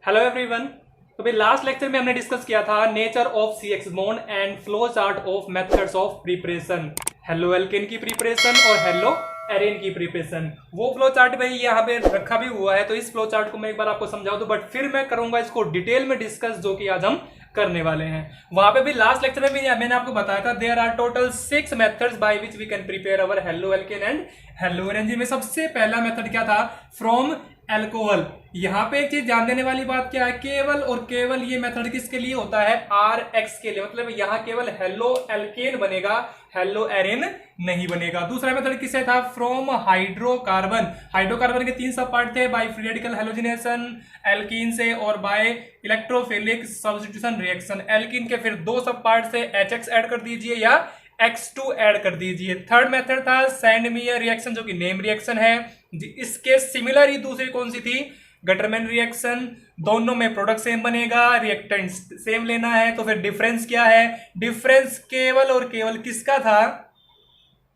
Hello everyone. तो भाई last lecture में हमने डिस्कस किया था nature of CX bond and flow chart of methods of preparation, halo alkane की प्रिपरेशन और हेलो एरेन की प्रिपरेशन। वो फ्लो चार्ट भाई यहाँ पे रखा भी हुआ है, तो इस फ्लो चार्ट को मैं एक बार आपको समझाऊं तो बट फिर मैं करूंगा इसको डिटेल में डिस्कस, जो कि आज हम करने वाले हैं। वहां पे भी लास्ट लेक्चर में भी मैंने आपको बताया था there are total 6 methods by which we can prepare our halo alkane and halo arene. में सबसे पहला मेथड क्या था? From alcohol. यहां पे एक चीज ध्यान देने वाली बात क्या है, केवल और केवल ये मेथड किसके लिए होता है? RX के लिए। मतलब यहां केवल हेलो एल्केन बनेगा, हेलो एरेन नहीं बनेगा। दूसरा मेथड किससे था? From hydrocarbon. हाइड्रोकार्बन के 3 सब पार्ट थे, by free radical halogenation alkene से और by electrophilic substitution reaction. Alkene के फिर 2 सब पार्ट से HX ऐड कर दीजिए या X2 ऐड कर दीजिए। थर्ड मेथड था सैंडमियर रिएक्शन, जो कि नेम रिएक्शन है। इसके सिमिलर ही दूसरी कौन सी थी? Gattermann reaction. दोनों में प्रोडक्ट सेम बनेगा, रिएक्टेंट सेम लेना है। तो फिर डिफरेंस क्या है? डिफरेंस केवल और केवल किसका था?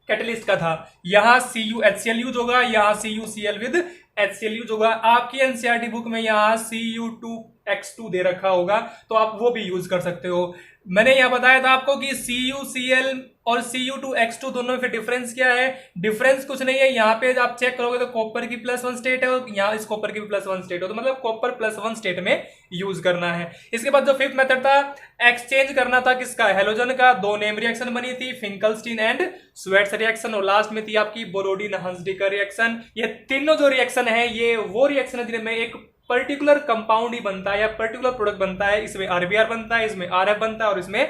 कैटलिस्ट का था। यहां CuHCl यूज होगा, यहां CuCl विद HCl यूज होगा। आपकी एनसीईआरटी बुक में यहां Cu2X2 दे रखा होगा, तो आप वो भी यूज कर सकते हो। मैंने यहां बताया था आपको कि CuCl और Cu2X2 दोनों में फिर डिफरेंस क्या है? डिफरेंस कुछ नहीं है। यहाँ पे आप चेक करोगे तो कॉपर की +1 स्टेट है और यहाँ इस कॉपर की भी +1 स्टेट है, तो मतलब कॉपर +1 स्टेट में यूज करना है। इसके बाद जो फिफ्थ मेथड था, एक्सचेंज करना था किसका? हेलोजन का। 2 नेम रिएक्शन बनी थी, फिंकलस्टीन एंड स्वेट्स रिएक्शन, और लास्ट में थी आपकी बोरोडीन हंसडिकर रिएक्शन। ये तीनों जो रिएक्शन है ये वो रिएक्शन है जिनमें एक पर्टिकुलर कंपाउंड ही बनता है या पर्टिकुलर प्रोडक्ट बनता है। इसमें RBr बनता है, इसमें RF बनता है और इसमें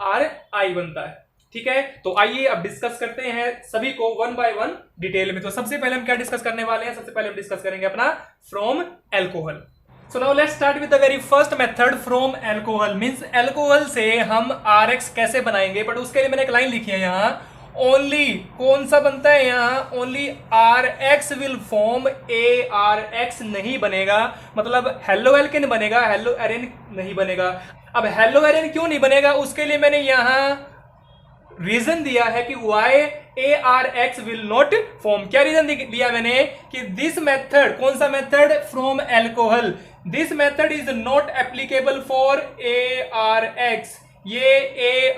RI बनता है। ठीक है, तो आइए अब डिस्कस करते हैं सभी को 1 बाय 1 डिटेल में। तो सबसे पहले हम क्या डिस्कस करने वाले हैं? सबसे पहले हम डिस्कस करेंगे अपना from alcohol. So now let's start with the very first method from alcohol. Means alcohol से हम RX कैसे बनाएंगे, बट उसके लिए मैंने एक लाइन लिखी है यहाँ, ओनली कौन सा बनता है यहाँ? Only RX will form, ARX नहीं बनेगा। मतलब हेलो एल्केन बनेगा, हेलो एरेन नहीं बनेगा। अब हेलो एरेन क्यों नहीं बनेगा, उसके लिए मैंने यहाँ रीजन दिया है कि why ARX will not form. क्या रीजन दिया मैंने? कि दिस मेथड, कौन सा method? From alcohol, this method is not applicable for ARX। ये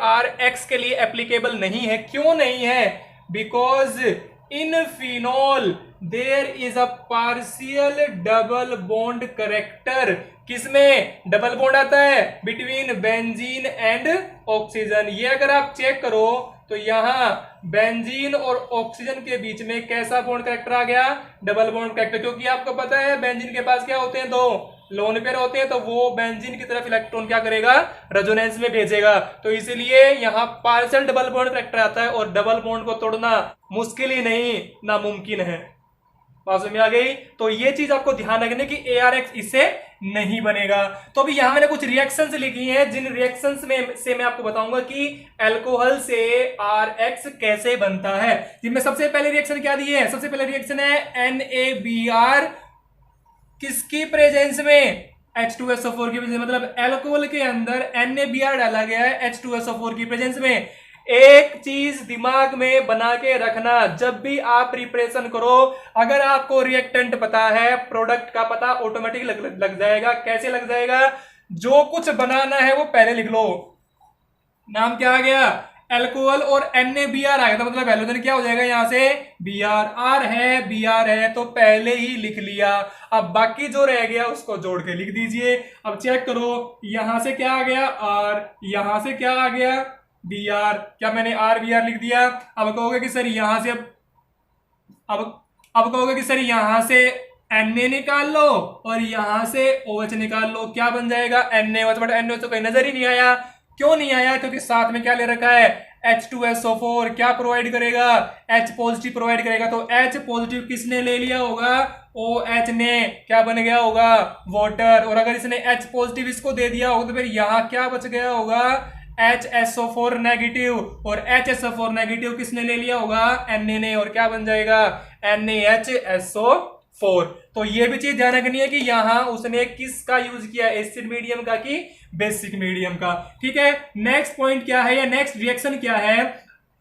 ARX के लिए एप्लीकेबल नहीं है। क्यों नहीं है? Because in phenol there is a partial double bond character. किसमें डबल बॉन्ड आता है? Between benzene and oxygen. ये अगर आप चेक करो तो यहां बेंजीन और ऑक्सीजन के बीच में कैसा बॉन्ड करेक्टर आ गया? Double bond character. क्योंकि आपको पता है बेंजीन के पास क्या होते हैं? 2 लोन पेयर होते हैं, तो वो बेंजीन की तरफ इलेक्ट्रॉन क्या करेगा? रेजोनेंस में भेजेगा। तो इसीलिए यहां पार्शियल डबल बॉन्ड करेक्टर आता है और डबल बॉन्ड को तोड़ना मुश्किल ही नहीं, नामुमकिन है। बात में आ गई? तो ये चीज आपको ध्यान रखने की ARX इससे नहीं बनेगा। तो अभी यहां मैंने कुछ रिएक्शंस लिखी हैं, जिन रिएक्शंस में से मैं आपको बताऊंगा कि एल्कोहल से RX कैसे बनता है। जिनमें सबसे पहले रिएक्शन क्या दी है? सबसे पहले रिएक्शन है NaBr, किसकी प्रेजेंस में? H2SO4 की प्रेजेंस। मतलब एल्कोहल के अंदर NaBr डाला गया है H2SO4 की प्रेजेंस में। एक चीज दिमाग में बना के रखना, जब भी आप प्रिपरेशन करो, अगर आपको रिएक्टेंट पता है, प्रोडक्ट का पता, ऑटोमेटिक लग जाएगा। कैसे लग जाएगा? जो कुछ बनाना है वो पहले लिख लो। नाम क्या आ गया? एल्कोहल और NaBr आ गया, तो मतलब हेलोजन क्या हो जाएगा? यहां से Br है तो पहले ही लिख लिया। अब बाकी जो रह गया उसको जोड़ के लिख दीजिए। अब चेक करो, यहां से क्या आ गया? R, यहां से क्या आ गया? Br। क्या मैंने RBr लिख दिया? अब कहोगे कि सर यहां से अब कहोगे कि सर यहां से Na निकाल लो और यहां से OH निकाल लो। क्या बन जाएगा? NaOH। बट NaOH तो कहीं नजर ही नहीं आया। क्यों नहीं आया? क्योंकि साथ में क्या ले रखा है? H2SO4। क्या प्रोवाइड करेगा? H पॉजिटिव प्रोवाइड करेगा। तो H पॉजिटिव किसने ले लिया होगा? OH ने। क्या बन गया होगा? वाटर। और अगर इसने H पॉजिटिव इसको दे दिया होगा तो फिर यहां क्या बच गया होगा? HSO4 negative. और HSO4 नेगेटिव किसने ले लिया होगा? Na ने। और क्या बन जाएगा? NaHSO4। तो ये भी चीज ध्यान रखनी है कि यहां उसने किसका यूज किया? एसिड मीडियम का कि बेसिक मीडियम का। ठीक है, नेक्स्ट पॉइंट क्या है या नेक्स्ट रिएक्शन क्या है?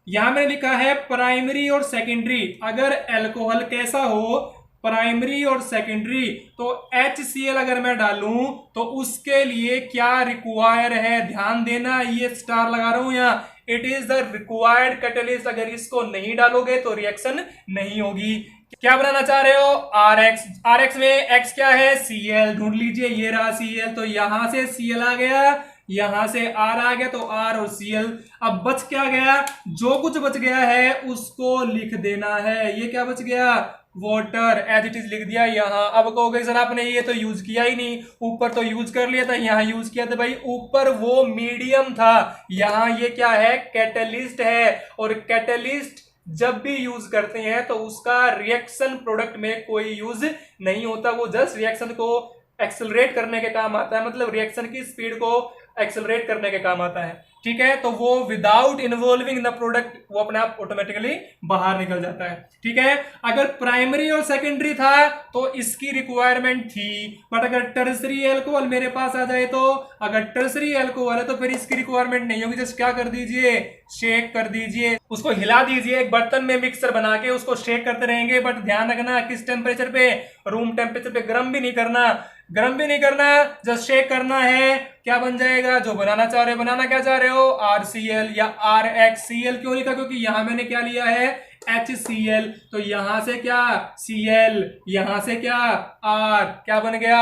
यहां मैंने लिखा है प्राइमरी और सेकेंडरी। अगर एल्कोहल कैसा हो? प्राइमरी और सेकेंडरी, तो HCl अगर मैं डालूं तो उसके लिए क्या रिक्वायर है, ध्यान देना, ये स्टार लगा रहा हूं यहां, it is the required catalyst. अगर इसको नहीं डालोगे तो रिएक्शन नहीं होगी। क्या बनाना चाह रहे हो, RX, RX में X क्या है, Cl, ढूंढ लीजिए, ये रहा Cl, तो यहां से Cl आ गया, यहां से R आ गया, तो R और Cl। अब बच क्या गया, जो कुछ बच गया है उसको लिख देना है। ये क्या बच गया, वाटर, एज इट इज लिख दिया यहां। अब कहोगे सर आपने ये तो यूज किया ही नहीं, ऊपर तो यूज कर लिया था, यहां यूज किया था। भाई ऊपर वो मीडियम था, यहां ये क्या है, कैटलिस्ट है, और कैटलिस्ट जब भी यूज करते हैं तो उसका रिएक्शन प्रोडक्ट में कोई यूज नहीं होता, वो जस्ट रिएक्शन को एक्सेलरेट करने के काम आता है, मतलब रिएक्शन की स्पीड को एक्सेलरेट करने के काम आता है। ठीक है, तो वो विदाउट इन्वॉल्विंग द प्रोडक्ट वो अपने आप ऑटोमेटिकली बाहर निकल जाता है। ठीक है, अगर प्राइमरी और सेकेंडरी था तो इसकी रिक्वायरमेंट थी, बट अगर टर्सरी एल्कोहल मेरे पास आ जाए, तो अगर टर्सरी एल्कोहल है तो फिर इसकी रिक्वायरमेंट नहीं होगी। जस्ट क्या कर दीजिए, शेक कर दीजिए, उसको हिला दीजिए, एक बर्तन में मिक्सर बना के उसको शेक करते रहेंगे, बट ध्यान रखना किस टेम्परेचर पे, रूम टेम्परेचर पे, गर्म भी नहीं करना, गर्म भी नहीं करना, जस्ट शेक करना है। क्या बन जाएगा, जो बनाना चाह रहे हो, बनाना क्या चाह रहे हो, RCl या RXCl। क्यों लिखा, क्योंकि यहां मैंने क्या लिया है, HCl, तो यहां से क्या Cl, यहां से क्या R, क्या बन गया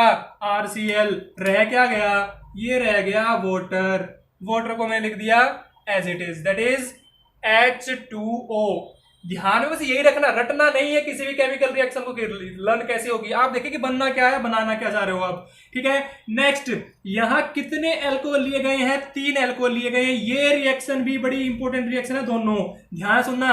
RCl, रह क्या गया, ये रह गया वाटर, वाटर को मैंने लिख दिया as it is, that is H2O। ध्यान में बस यही रखना, रटना नहीं है किसी भी केमिकल रिएक्शन को, लर्न कैसे होगी। आप देखिए कि बनना क्या है, बनाना क्या चाह रहे हो आप। ठीक है, नेक्स्ट, यहां कितने एल्कोहल लिए गए हैं, 3 एल्कोहल लिए गए हैं। ये रिएक्शन भी बड़ी इंपॉर्टेंट रिएक्शन है दोनों, ध्यान सुनना।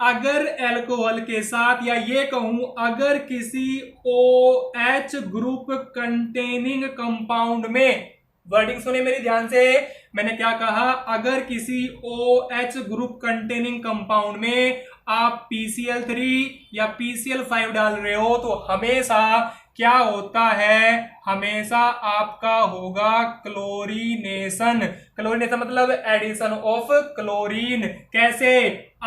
अगर एल्कोहल के साथ, या ये कहूं अगर किसी OH ग्रुप कंटेनिंग कंपाउंड में, वर्डिंग सुने मेरी ध्यान से, मैंने क्या कहा, अगर किसी OH ग्रुप कंटेनिंग कंपाउंड में आप PCl3 या PCl5 डाल रहे हो, तो हमेशा क्या होता है, हमेशा आपका होगा क्लोरीनेशन। क्लोरीनेशन मतलब एडिशन ऑफ क्लोरीन। कैसे,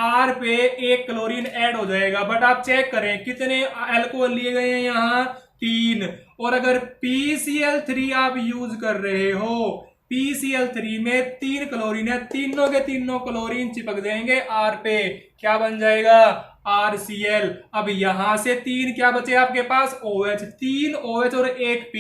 R पे एक क्लोरीन ऐड हो जाएगा, बट आप चेक करें कितने एल्कोहल लिए गए हैं यहाँ, 3, और अगर PCl3 आप यूज कर रहे हो, PCl3 में 3 क्लोरीन है, तीनों के तीनों क्लोरीन चिपक जाएंगे R पे, क्या बन जाएगा RCl। अब यहां से 3 क्या बचे आपके पास, OH, 3 OH और 1 P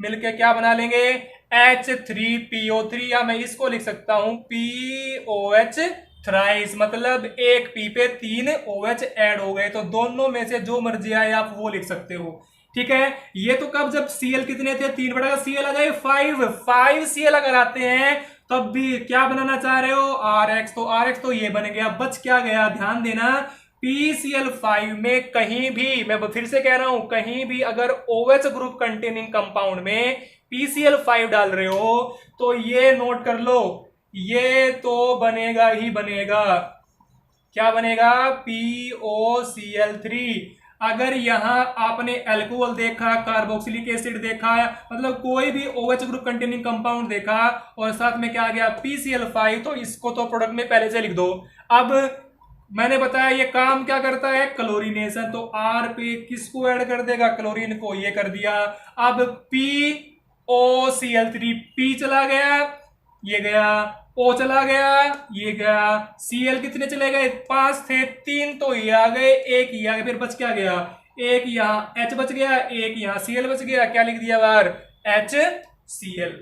मिलके क्या बना लेंगे, H3PO3, या मैं इसको लिख सकता हूं POH थ्राइस, मतलब 1 P पे 3 OH ऐड हो गए। तो दोनों में से जो मर्जी आए आप वो लिख सकते हो। ठीक है, ये तो कब, जब Cl कितने थे, 3 बटा Cl आ जाए 5 Cl अगर आते हैं तब भी क्या बनाना चाह रहे हो, RX, तो RX तो ये बन गया, बच क्या गया, ध्यान देना, PCl5 में कहीं भी, मैं फिर से कह रहा हूं, कहीं भी अगर OH ग्रुप कंटेनिंग कंपाउंड में PCl5 डाल रहे हो तो ये नोट कर लो, ये तो बनेगा ही बनेगा, क्या बनेगा, POCl3। अगर यहां आपने अल्कोहल देखा, कार्बोक्सिलिक एसिड देखा, मतलब कोई भी OH ग्रुप कंटेनिंग कंपाउंड देखा और साथ में क्या आ गया PCl5, तो इसको तो प्रोडक्ट में पहले से लिख दो। अब मैंने बताया ये काम क्या करता है, क्लोरीनेशन, तो R पे किसको ऐड कर देगा, क्लोरीन को, ये कर दिया। अब POCl3, P चला गया, ये गया, O चला गया, ये गया, Cl कितने चले गए, 5 थे, 3 तो ये आ गए, 1 ये आ गया, फिर बच क्या गया, 1 यहाँ H बच गया, 1 यहाँ Cl बच गया, क्या लिख दिया बाहर, HCl,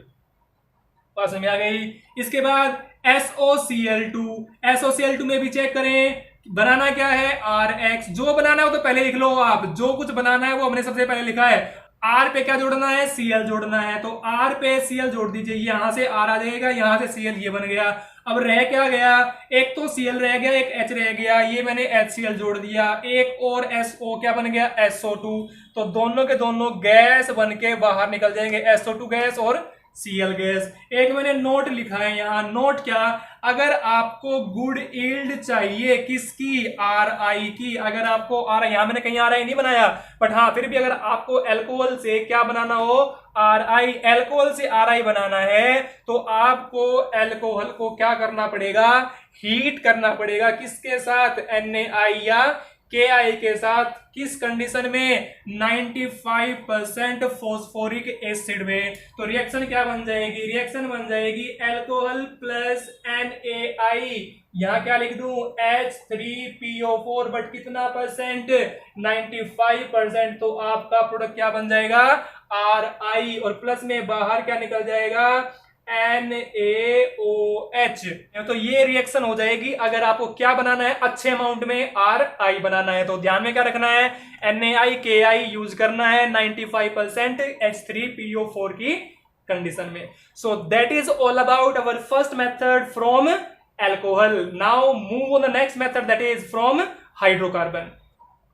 बात समझ आ गई। इसके बाद SOCl2 में भी चेक करें, बनाना क्या है, RX, जो बनाना है वो तो पहले लिख लो आप, जो कुछ बनाना है वो हमने सबसे पहले लिखा है। R पे क्या जोड़ना है, Cl जोड़ना है, तो R पे Cl जोड़ दीजिए, यहां से R आ जाएगा, यहां से Cl, ये बन गया। अब रह क्या गया, एक तो Cl रह गया, एक H रह गया, ये मैंने HCl जोड़ दिया, एक और SO क्या बन गया, SO2, तो दोनों के दोनों गैस बन के बाहर निकल जाएंगे, SO2 गैस और Cl गैस। एक मैंने नोट लिखा है यहाँ, नोट क्या, अगर आपको गुड यील्ड चाहिए किसकी, Ri की, अगर आपको यहां मैंने कहीं Ri नहीं बनाया, बट हाँ फिर भी अगर आपको अल्कोहल से क्या बनाना हो, Ri, अल्कोहल से Ri बनाना है, तो आपको अल्कोहल को क्या करना पड़ेगा, हीट करना पड़ेगा, किसके साथ, NaI या KI के साथ किस कंडीशन में 95% फॉस्फोरिक एसिड में। तो रिएक्शन क्या बन जाएगी, रिएक्शन बन जाएगी अल्कोहल प्लस NaI, यहां क्या लिख दूं H3PO4, बट कितना परसेंट 95%, तो आपका प्रोडक्ट क्या बन जाएगा RI, और प्लस में बाहर क्या निकल जाएगा NaOH। तो ये रिएक्शन हो जाएगी अगर आपको क्या बनाना है अच्छे अमाउंट में RI बनाना है। तो ध्यान में क्या रखना है NaI KI यूज करना है 95% H3PO4 की कंडीशन में। सो that is all about our first method from alcohol. Now move on the next method that is from hydrocarbon.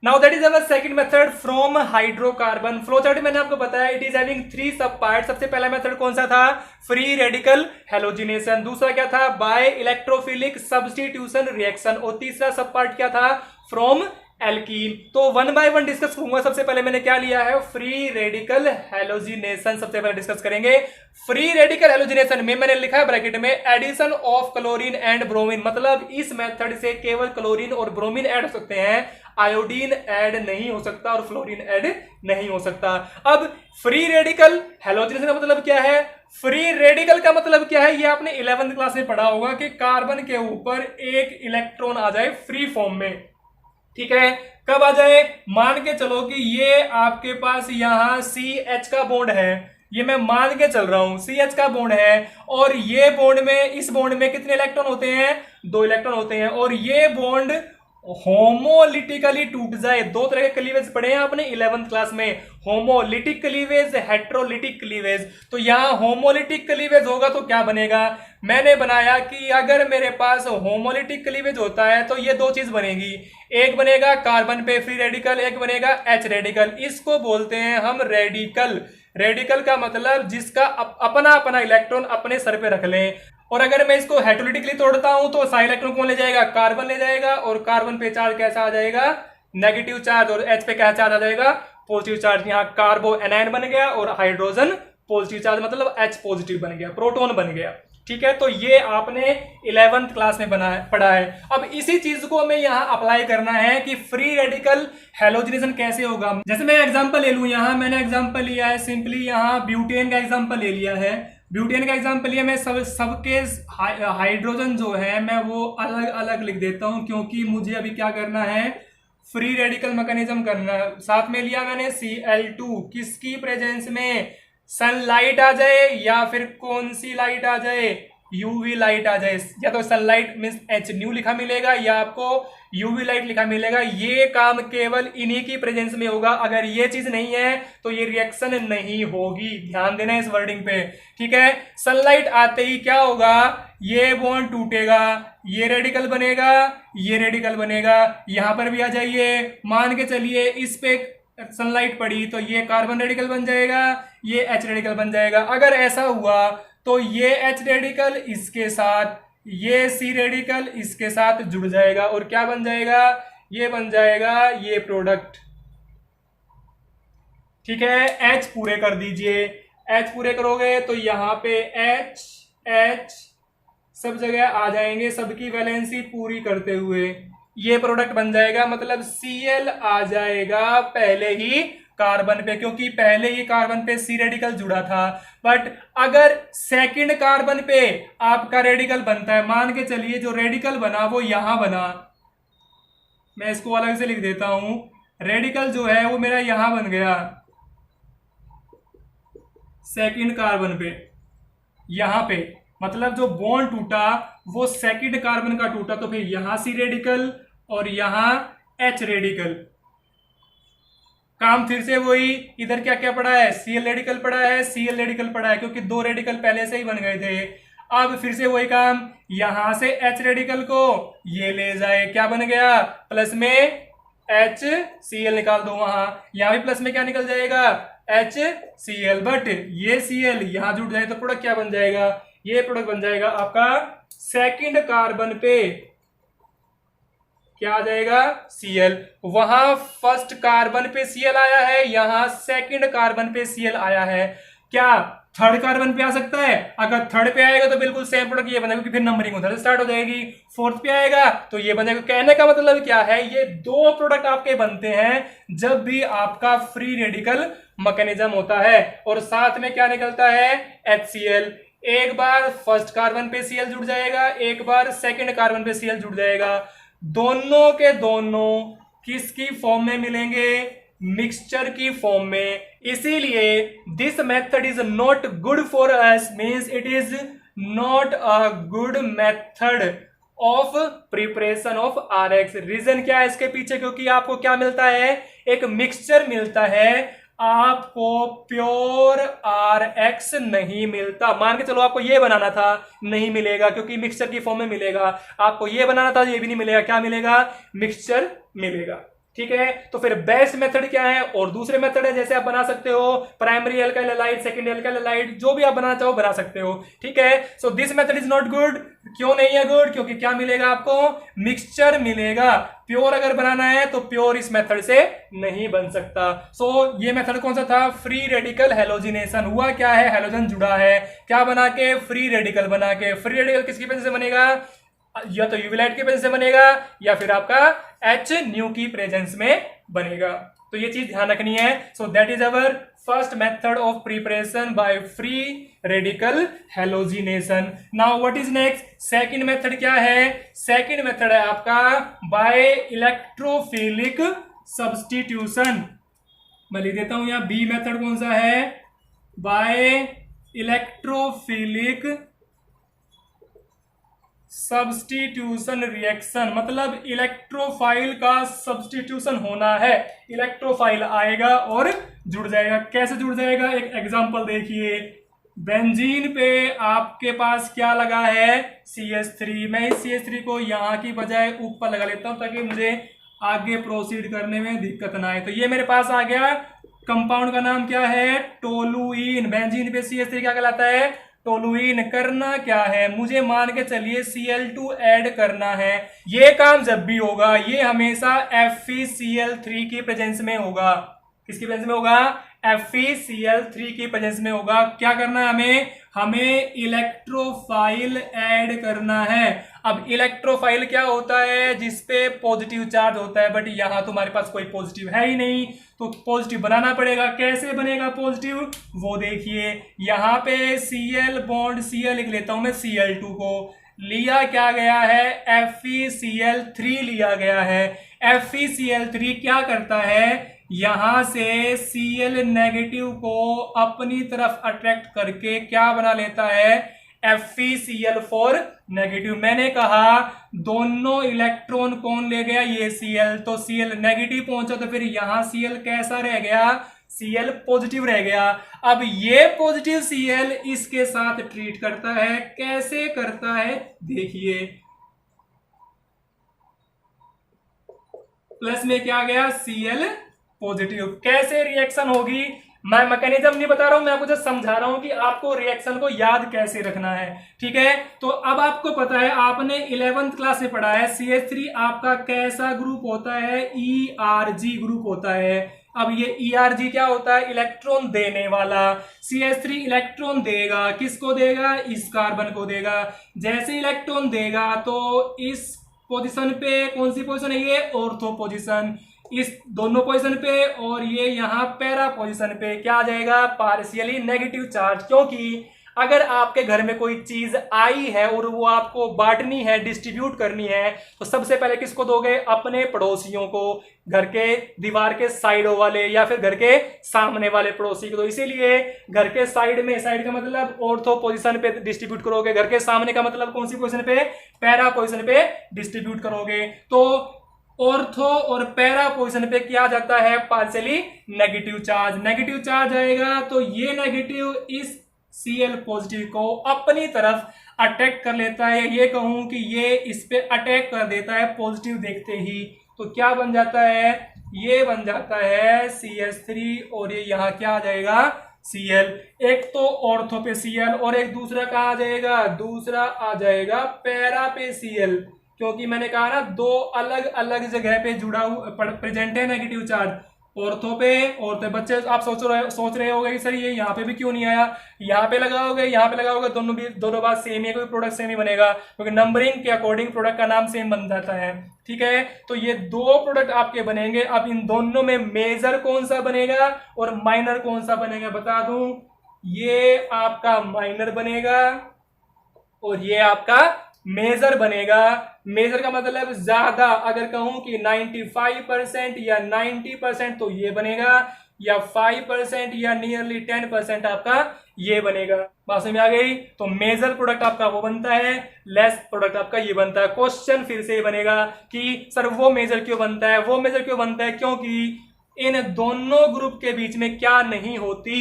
Now that is our second method from hydrocarbon. Flow chart मैंने आपको बताया it is having 3 सब part. सबसे पहला method कौन सा था, free radical halogenation. दूसरा क्या था, बाय इलेक्ट्रोफिलिक सब्स्टिट्यूशन रिएक्शन। और तीसरा सब पार्ट क्या था, फ्रॉम एल्कीन। तो वन बाय वन डिस्कस करूंगा। सबसे पहले मैंने क्या लिया है, फ्री रेडिकल हैलोजिनेशन सबसे पहले डिस्कस करेंगे। फ्री रेडिकल हैलोजिनेशन में मैंने लिखा है ब्रैकेट में addition of chlorine and bromine, मतलब इस मेथड से केवल क्लोरीन और ब्रोमीन ऐड हो सकते हैं, आयोडीन ऐड नहीं हो सकता और फ्लोरीन ऐड नहीं हो सकता। अब फ्री रेडिकल हैलोजिनेशन का मतलब क्या है, फ्री रेडिकल का मतलब क्या है, ये आपने 11th क्लास में पढ़ा होगा कि कार्बन के ऊपर एक इलेक्ट्रॉन आ जाए फ्री फॉर्म में, ठीक है। कब आ जाए, मान के चलो कि ये आपके पास यहां CH का बॉन्ड है, ये मैं मान के चल रहा हूं CH का बॉन्ड है, और ये बॉन्ड में, इस बॉन्ड में कितने इलेक्ट्रॉन होते हैं, 2 इलेक्ट्रॉन होते हैं, और ये बॉन्ड होमोलिटिकली टूट जाए। 2 तरह के क्लीवेज पढ़े हैं आपने 11th क्लास में, होमोलिटिक क्लीवेज, हेट्रोलिटिक क्लीवेज। तो यहां होमोलिटिक क्लीवेज होगा तो क्या बनेगा, मैंने बनाया कि अगर मेरे पास होमोलिटिक क्लीवेज होता है तो ये 2 चीज बनेगी, एक बनेगा कार्बन पे फ्री रेडिकल, एक बनेगा H रेडिकल। इसको बोलते हैं हम रेडिकल। रेडिकल का मतलब जिसका अपना अपना इलेक्ट्रॉन अपने सर पे रख लें। और अगर मैं इसको हेट्रोलिटिकली तोड़ता हूं तो सारे इलेक्ट्रॉन कौन ले जाएगा, कार्बन ले जाएगा, और कार्बन पे चार्ज कैसा आ जाएगा, नेगेटिव चार्ज, और H पे क्या चार्ज आ जाएगा, पॉजिटिव चार्ज। यहाँ कार्बो एनायन बन गया और हाइड्रोजन पॉजिटिव चार्ज, मतलब H पॉजिटिव बन गया, प्रोटॉन बन गया, ठीक है। तो ये आपने 11th क्लास में पढ़ा है। अब इसी चीज को हमें यहाँ अप्लाई करना है कि फ्री रेडिकल हैलोजिनेशन कैसे होगा। जैसे मैं एग्जांपल ले लूं, यहाँ मैंने एग्जांपल लिया है सिंपली, यहाँ ब्यूटेन का एग्जांपल ले लिया है। ब्यूटेन का एग्जांपल लिया, मैं सबके हाइड्रोजन जो है मैं वो अलग अलग लिख देता हूं, क्योंकि मुझे अभी क्या करना है, फ्री रेडिकल मैकेनिज्म करना है। साथ में लिया मैंने Cl2, किसकी प्रेजेंस में, सनलाइट आ जाए या फिर कौन सी लाइट आ जाए, यूवी लाइट आ जाए, या तो सनलाइट मींस H न्यू लिखा मिलेगा या आपको यूवी लाइट लिखा मिलेगा। ये काम केवल इन्हीं की प्रेजेंस में होगा, अगर ये चीज नहीं है तो ये रिएक्शन नहीं होगी। ध्यान देना इस वर्डिंग पे, ठीक है। सनलाइट आते ही क्या होगा, ये बॉन्ड टूटेगा, ये रेडिकल बनेगा, ये रेडिकल बनेगा। यहां पर भी आ जाइए, मान के चलिए इस पे सनलाइट पड़ी तो ये कार्बन रेडिकल बन जाएगा, ये H रेडिकल बन जाएगा। अगर ऐसा हुआ तो ये H रेडिकल इसके साथ, ये C रेडिकल इसके साथ जुड़ जाएगा, और क्या बन जाएगा, ये बन जाएगा ये प्रोडक्ट, ठीक है। H पूरे कर दीजिए, H पूरे करोगे तो यहां पे H सब जगह आ जाएंगे, सबकी वैलेंसी पूरी करते हुए ये प्रोडक्ट बन जाएगा, मतलब Cl आ जाएगा पहले ही कार्बन पे, क्योंकि पहले ही कार्बन पे C रेडिकल जुड़ा था। बट अगर सेकंड कार्बन पे आपका रेडिकल बनता है, मान के चलिए जो रेडिकल बना वो यहां बना, मैं इसको अलग से लिख देता हूं, रेडिकल जो है वो मेरा यहां बन गया सेकंड कार्बन पे, यहां पे, मतलब जो बॉन्ड टूटा वो सेकंड कार्बन का टूटा, तो फिर यहां C रेडिकल और यहां H रेडिकल। काम फिर से वही, इधर क्या क्या पड़ा है, Cl रेडिकल पड़ा है, Cl रेडिकल पड़ा है, क्योंकि 2 रेडिकल पहले से ही बन गए थे। अब फिर से वही काम, यहां से H रेडिकल को ये ले जाए, क्या बन गया, प्लस में HCl निकाल दो, वहां यहां भी प्लस में क्या निकल जाएगा, HCl, बट ये Cl यहां जुड़ जाए तो प्रोडक्ट क्या बन जाएगा, ये प्रोडक्ट बन जाएगा आपका सेकंड कार्बन पे क्या आ जाएगा, Cl। वहां फर्स्ट कार्बन पे Cl आया है, यहां सेकंड कार्बन पे Cl आया है। क्या थर्ड कार्बन पे आ सकता है, अगर थर्ड पे आएगा तो बिल्कुल सेम प्रोडक्ट ये बनेगा, क्योंकि फिर नंबरिंग उधर से स्टार्ट हो जाएगी। फोर्थ पे आएगा तो ये बनेगा। कहने का मतलब क्या है, ये दो प्रोडक्ट आपके बनते हैं जब भी आपका फ्री रेडिकल मैकेनिज्म होता है, और साथ में क्या निकलता है, HCl। एक बार फर्स्ट कार्बन पे Cl जुड़ जाएगा, एक बार सेकंड कार्बन पे Cl जुड़ जाएगा। दोनों के दोनों किसकी फॉर्म में मिलेंगे, मिक्सचर की फॉर्म में। इसीलिए this method is not good for us, means it is not a good method of preparation of RX। रीजन क्या है इसके पीछे, क्योंकि आपको क्या मिलता है, एक मिक्सचर मिलता है, आपको प्योर RX नहीं मिलता। मान के चलो आपको ये बनाना था, नहीं मिलेगा, क्योंकि मिक्सचर की फॉर्म में मिलेगा। आपको ये बनाना था, ये भी नहीं मिलेगा। क्या मिलेगा, मिक्सचर मिलेगा। ठीक है, तो फिर बेस्ट मेथड क्या है, और दूसरे मेथड है, जैसे आप बना सकते हो primary alkyl halide, secondary alkyl halide, जो भी आप बनाना चाहो बना सकते हो। ठीक है, so this method is not good. क्यों नहीं है गुड, क्योंकि क्या मिलेगा आपको, मिक्सचर मिलेगा। प्योर अगर बनाना है तो प्योर इस मेथड से नहीं बन सकता। सो ये मेथड कौन सा था, फ्री रेडिकल हेलोजिनेशन। हुआ क्या है, हेलोजन जुड़ा है, क्या बना के, फ्री रेडिकल बना के। फ्री रेडिकल किसकी वजह से बनेगा, या तो यूवी लाइट की प्रेजेंस से बनेगा, या फिर आपका H न्यू की प्रेजेंस में बनेगा। तो ये चीज ध्यान रखनी है। So that is our first method of preparation bye free radical halogenation. Now what is next, second method क्या है, सेकंड मेथड है आपका बाय इलेक्ट्रोफिलिक सब्स्टिट्यूशन। मैं लिख देता हूं यहां, बी मेथड कौन सा है, बाय इलेक्ट्रोफिलिक सब्स्टिट्यूशन रिएक्शन। मतलब इलेक्ट्रोफाइल का सब्स्टिट्यूशन होना है, इलेक्ट्रोफाइल आएगा और जुड़ जाएगा। कैसे जुड़ जाएगा, एक एग्जांपल देखिए। बेंजीन पे आपके पास क्या लगा है, CH3। मैं इस CH3 को यहां की बजाय ऊपर लगा लेता हूं ताकि मुझे आगे प्रोसीड करने में दिक्कत ना आए। तो ये मेरे पास आ गया, कंपाउंड का नाम क्या है, टोलुइन। बेंजीन पे CH3 क्या कहलाता है, टोलुइन। करना क्या है, मुझे मान के चलिए Cl2 ऐड करना है। ये काम जब भी होगा ये हमेशा FeCl3 की प्रेजेंस में होगा। किसकी प्रेजेंस में होगा, FeCl3 की प्रेजेंस में होगा। क्या करना है हमें इलेक्ट्रोफाइल ऐड करना है। अब इलेक्ट्रोफाइल क्या होता है, जिसपे पॉजिटिव चार्ज होता है, बट यहां तुम्हारे पास कोई पॉजिटिव है ही नहीं, तो पॉजिटिव बनाना पड़ेगा। कैसे बनेगा पॉजिटिव, वो देखिए। यहां पे Cl बॉन्ड Cl लिख लेता हूं मैं, Cl2 को लिया क्या गया है, FeCl3 लिया गया है। FeCl3 क्या करता है, यहां से Cl नेगेटिव को अपनी तरफ अट्रैक्ट करके क्या बना लेता है, FeCl4 नेगेटिव। मैंने कहा दोनों इलेक्ट्रॉन कौन ले गया, ये Cl, तो Cl नेगेटिव पहुंचा, तो फिर यहां Cl कैसा रह गया, Cl पॉजिटिव रह गया। अब ये पॉजिटिव Cl इसके साथ ट्रीट करता है। कैसे करता है देखिए, प्लस में क्या गया, Cl पॉजिटिव। कैसे रिएक्शन होगी, मैं मैकेनिज्म नहीं बता रहा हूं, मैं आपको जस्ट समझा रहा हूं कि आपको रिएक्शन को याद कैसे रखना है। ठीक है, तो अब आपको पता है, आपने 11th क्लास में पढ़ा है CH3 आपका कैसा ग्रुप होता है, ERG ग्रुप होता है। अब ये ERG क्या होता है, इलेक्ट्रॉन देने वाला। CH3 इलेक्ट्रॉन देगा, किसको देगा, इस कार्बन को देगा। जैसे इलेक्ट्रॉन देगा तो इस पोजीशन पे, कौन सी पोजीशन है ये, ऑर्थो पोजीशन, इस दोनों पोजीशन पे, और ये यहां पैरा पोजीशन पे क्या आ जाएगा, पार्शियली नेगेटिव चार्ज। क्योंकि अगर आपके घर में कोई चीज आई है और वो आपको बांटनी है, डिस्ट्रीब्यूट करनी है, तो सबसे पहले किसको दोगे, अपने पड़ोसियों को, घर के दीवार के साइडों वाले या फिर घर के सामने वाले पड़ोसी को। तो इसीलिए घर के साइड में, साइड का मतलब ऑर्थो पोजीशन पे डिस्ट्रीब्यूट करोगे, घर के सामने का मतलब कौन सी पोजीशन पे, पैरा पोजीशन पे डिस्ट्रीब्यूट करोगे। तो ऑर्थो और पैरा पोजीशन पे क्या जाता है, partially negative charge. Negative charge आएगा तो ये नेगेटिव इस Cl पॉजिटिव को अपनी तरफ अटैक कर लेता है। ये कहूं कि ये इस पे अटैक कर देता है पॉजिटिव देखते ही, तो क्या बन जाता है, ये बन जाता है CH3, और ये यहां क्या आ जाएगा, Cl। एक तो ऑर्थो पे Cl और एक दूसरा कहां आ जाएगा, दूसरा आ जाएगा पैरा पे Cl, क्योंकि मैंने कहा ना दो अलग अलग जगह पे जुड़ा हुआ प्रेजेंट है नेगेटिव चार्ज। ऑर्थो पे, ऑर्थो बच्चे आप सोच रहे होंगे कि सर ये यहाँ पे भी क्यों नहीं आया, यहाँ पे लगाओगे यहाँ पे लगाओगे, दोनों बात सेम ही, कोई प्रोडक्ट सेम ही बनेगा क्योंकि नंबरिंग के अकॉर्डिंग प्रोडक्ट का नाम सेम बन जाता है। ठीक है, तो ये दो प्रोडक्ट आपके बनेंगे। अब इन दोनों में मेजर कौन सा बनेगा और माइनर कौन सा बनेगा बता दूं, ये आपका माइनर बनेगा और ये आपका मेजर बनेगा। मेजर का मतलब ज्यादा, अगर कहूं कि 95% या 90% तो ये बनेगा, या 5% या नियरली 10% आपका ये बनेगा। बात समझ में आ गई? तो मेजर प्रोडक्ट आपका वो बनता है, लेस प्रोडक्ट आपका ये बनता है। क्वेश्चन फिर से बनेगा कि सर वो मेजर क्यों बनता है, वो मेजर क्यों बनता है, क्योंकि इन दोनों ग्रुप के बीच में क्या नहीं होती,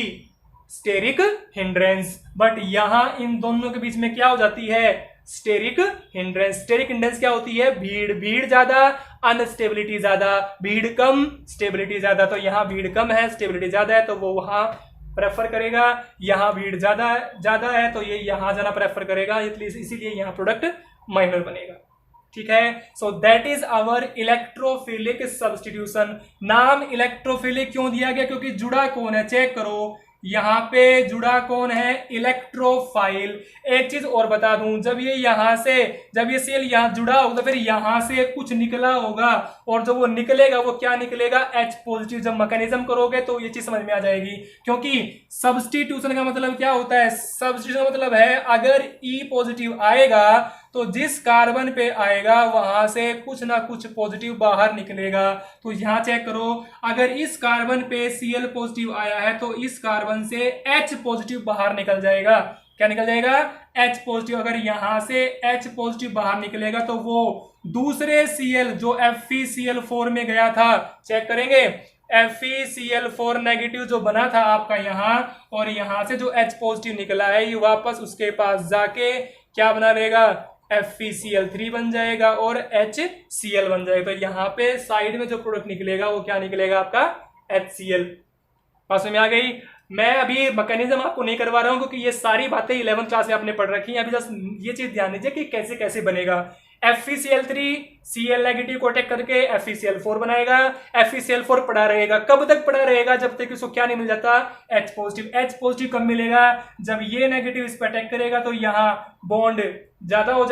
स्टेरिक हिंड्रेंस, बट यहां इन दोनों के बीच में क्या हो जाती है, स्टेरिक हिंड्रेंस। स्टेरिक हिंड्रेंस क्या होती है, भीड़ ज्यादा, अनस्टेबिलिटी ज्यादा, भीड़ कम स्टेबिलिटी ज्यादा। तो यहां भीड़ कम है, स्टेबिलिटी ज्यादा है, तो वो वहां प्रेफर करेगा। यहां भीड़ ज्यादा है तो ये यहां जाना प्रेफर करेगा, इसीलिए यहां प्रोडक्ट माइनर बनेगा। ठीक है, so that is our electrophilic substitution. नाम इलेक्ट्रोफिलिक क्यों दिया गया, क्योंकि जुड़ा कौन है, चेक करो यहां पे जुड़ा कौन है, इलेक्ट्रोफाइल। एक चीज और बता दूं, जब ये सेल यहां जुड़ा होगा तो फिर यहां से कुछ निकला होगा, और जब वो निकलेगा वो क्या निकलेगा, H पॉजिटिव। जब मैकेनिज्म करोगे तो ये चीज समझ में आ जाएगी, क्योंकि सब्स्टिट्यूशन का मतलब क्या होता है, सब्स्टिट्यूशन का मतलब है अगर E पॉजिटिव आएगा तो जिस कार्बन पे आएगा वहां से कुछ ना कुछ पॉजिटिव बाहर निकलेगा। तो यहां चेक करो, अगर इस कार्बन पे Cl पॉजिटिव आया है तो इस कार्बन से H पॉजिटिव बाहर निकल जाएगा। क्या निकल जाएगा, H पॉजिटिव। अगर यहां से H पॉजिटिव बाहर निकलेगा तो वो दूसरे Cl जो FeCl4 में गया था, चेक करेंगे FeCl4 नेगेटिव जो बना था आपका यहां, और यहां से जो H पॉजिटिव निकला है ये वापस उसके पास जाके क्या बना रहेगा, FeCl3 बन जाएगा और HCl बन जाएगा। तो यहाँ पे साइड में जो प्रोडक्ट निकलेगा वो क्या निकलेगा, आपका HCl। पास में आ गई? मैं अभी मैकेनिज्म आपको नहीं करवा रहा हूं क्योंकि ये सारी बातें 11th क्लास में आपने पढ़ रखी हैं। अभी जस्ट ये चीज ध्यान दीजिए कि कैसे कैसे बनेगा। FeCl3 Cl नेगेटिव को अटैक करके FeCl4 बनाएगा। FeCl4 पड़ा रहेगा, कब तक पड़ा रहेगा, जब तक उसको क्या नहीं मिल जाता, H पॉजिटिव। H पॉजिटिव कब मिलेगा, जब ये नेगेटिव इस पर अटैक करेगा तो यहाँ बॉन्ड ज्यादा हो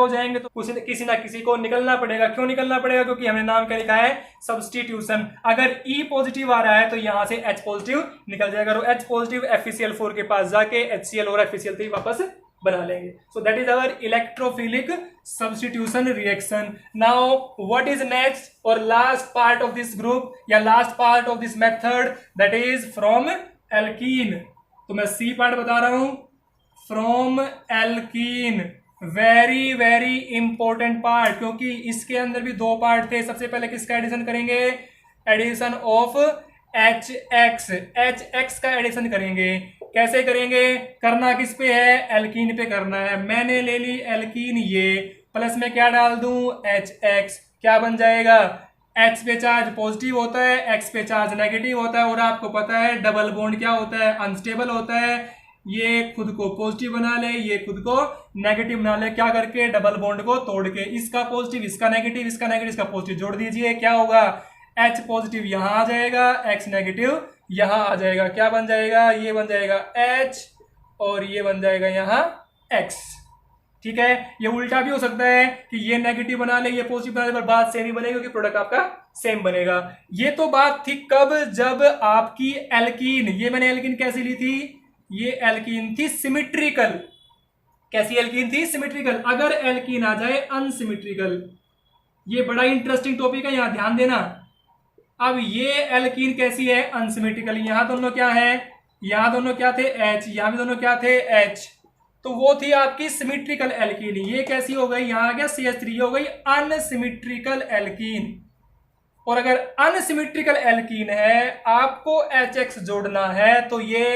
जाएंगे तो किसी ना किसी को निकलना पड़ेगा। क्यों निकलना पड़ेगा, क्योंकि हमने नाम क्या लिखा है, सब्स्टिट्यूशन। अगर E पॉजिटिव आ रहा है तो यहां से H पॉजिटिव निकल जाएगा, और H पॉजिटिव FeCl4 के पास जाके HCl और FeCl3 वापस बना लेंगे। So that is our electrophilic substitution reaction. Now what is next और last part of this group या last part of this method, that is from alkene. तो मैं C पार्ट बता रहा हूं, from alkene, very very important part, क्योंकि इसके अंदर भी दो पार्ट थे। सबसे पहले किसका एडिशन करेंगे, एडिशन ऑफ HX का एडिशन करेंगे। कैसे करेंगे, करना किस पे है, एल्कीन पे करना है। मैंने ले ली एल्कीन, ये प्लस में क्या डाल दूं, HX। क्या बन जाएगा, H पे चार्ज पॉजिटिव होता है, X पे चार्ज नेगेटिव होता है, और आपको पता है डबल बॉन्ड क्या होता है, अनस्टेबल होता है। ये खुद को पॉजिटिव बना ले, ये खुद को नेगेटिव बना ले, क्या करके, डबल बॉन्ड को तोड़ के। इसका पॉजिटिव, इसका नेगेटिव, इसका नेगेटिव, इसका पॉजिटिव जोड़ दीजिए, क्या होगा, H पॉजिटिव यहां आ जाएगा, X नेगेटिव यहां आ जाएगा। क्या बन जाएगा, ये बन जाएगा H और ये बन जाएगा यहां X। ठीक है, ये उल्टा भी हो सकता है कि ये नेगेटिव बना ले, ये पॉजिटिव बना ले, पर बात सेम ही बनेगी क्योंकि प्रोडक्ट आपका सेम बनेगा। ये तो बात थी कब, जब आपकी एल्कीन, ये मैंने एल्कीन कैसी ली थी, ये एल्कीन थी सिमिट्रिकल। कैसी एल्कीन थी, सिमिट्रिकल। अगर एल्कीन आ जाए अनसिमिट्रिकल, ये बड़ा इंटरेस्टिंग टॉपिक है, यहां ध्यान देना। अब ये एल्कीन कैसी है, अनसिमेट्रिकल। यहां दोनों क्या है, यहां दोनों क्या थे, H, यहां भी दोनों क्या थे, H। तो वो थी आपकी सिमेट्रिकल एल्कीन। ये कैसी हो गई, यहां आ गया CH3, हो गई अनसिमेट्रिकल एल्कीन। और अगर अनसिमेट्रिकल एल्कीन है, आपको HX जोड़ना है, तो ये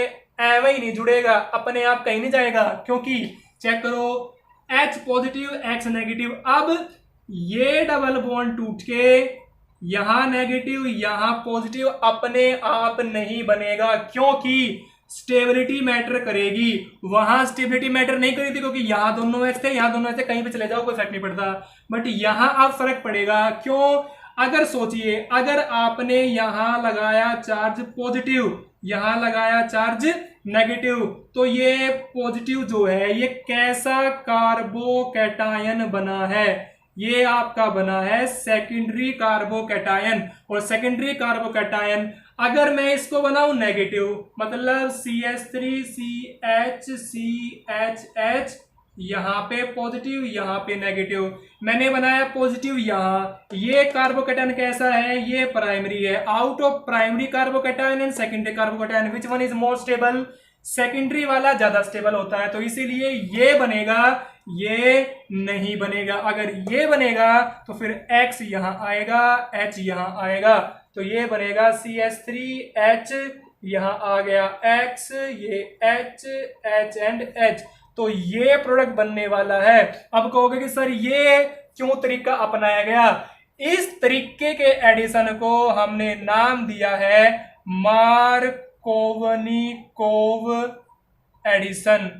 एवं ही नहीं जुड़ेगा, अपने आप कहीं नहीं जाएगा, क्योंकि चेक करो, H पॉजिटिव X नेगेटिव। अब ये डबल बॉन्ड टूट के यहां नेगेटिव यहां पॉजिटिव अपने आप नहीं बनेगा, क्योंकि स्टेबिलिटी मैटर करेगी। वहां स्टेबिलिटी मैटर नहीं करी थी क्योंकि यहां दोनों H थे, यहां दोनों H थे, कहीं पे चले जाओ कोई फर्क नहीं पड़ता। बट यहां अब फर्क पड़ेगा, क्यों, अगर सोचिए, अगर आपने यहां लगाया चार्ज पॉजिटिव, यहां लगाया चार्ज नेगेटिव, तो ये पॉजिटिव जो है ये कैसा कार्बोकैटायन बना है? ये आपका बना है सेकेंडरी कार्बोकैटायन। और सेकेंडरी कार्बोकैटायन अगर मैं इसको बनाऊं नेगेटिव, मतलब CH3CHCHH, यहां पे पॉजिटिव यहां पे नेगेटिव, मैंने बनाया पॉजिटिव यहां। ये कार्बोकैटायन कैसा है? ये प्राइमरी है। Out of primary carbocation and secondary carbocation which one is more stable? Secondary वाला ज्यादा स्टेबल होता है, तो इसीलिए ये बनेगा, ये नहीं बनेगा। अगर ये बनेगा तो फिर X यहां आएगा, H यहां आएगा, तो ये बनेगा CH3H, यहां आ गया X, ये H, H एंड H, तो ये प्रोडक्ट बनने वाला है। अब कहोगे कि सर ये क्यों तरीका अपनाया गया? इस तरीके के एडिशन को हमने नाम दिया है मार्कोवनिकोव एडिशन।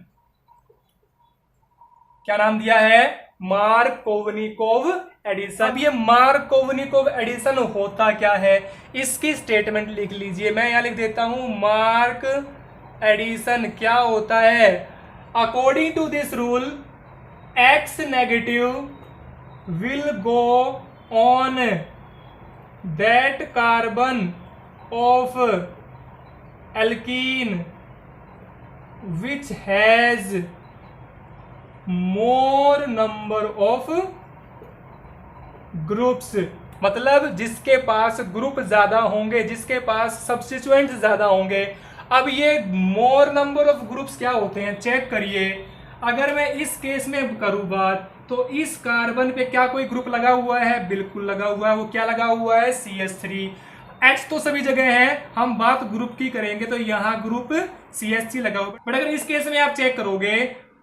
क्या नाम दिया है? Markovnikov addition. अब ये मार्कोवनिकोव एडिशन होता क्या है, इसकी स्टेटमेंट लिख लीजिए। मैं यहां लिख देता हूं, मार्क एडिशन क्या होता है? According to this rule, X negative will go on that carbon of alkene which has more number of groups, मतलब जिसके पास ग्रुप ज्यादा होंगे, जिसके पास सब्स्टिट्यूएंट ज्यादा होंगे। अब ये मोर नंबर ऑफ ग्रुप्स क्या होते हैं, चेक करिए। अगर मैं इस केस में करूं बात, तो इस कार्बन पे क्या कोई ग्रुप लगा हुआ है? बिल्कुल लगा हुआ है। वो क्या लगा हुआ है? CH3। H तो सभी जगह है, हम बात ग्रुप की करेंगे तो यहां ग्रुप CH3 लगा हुआ है। बट अगर इस केस में आप चेक करोगे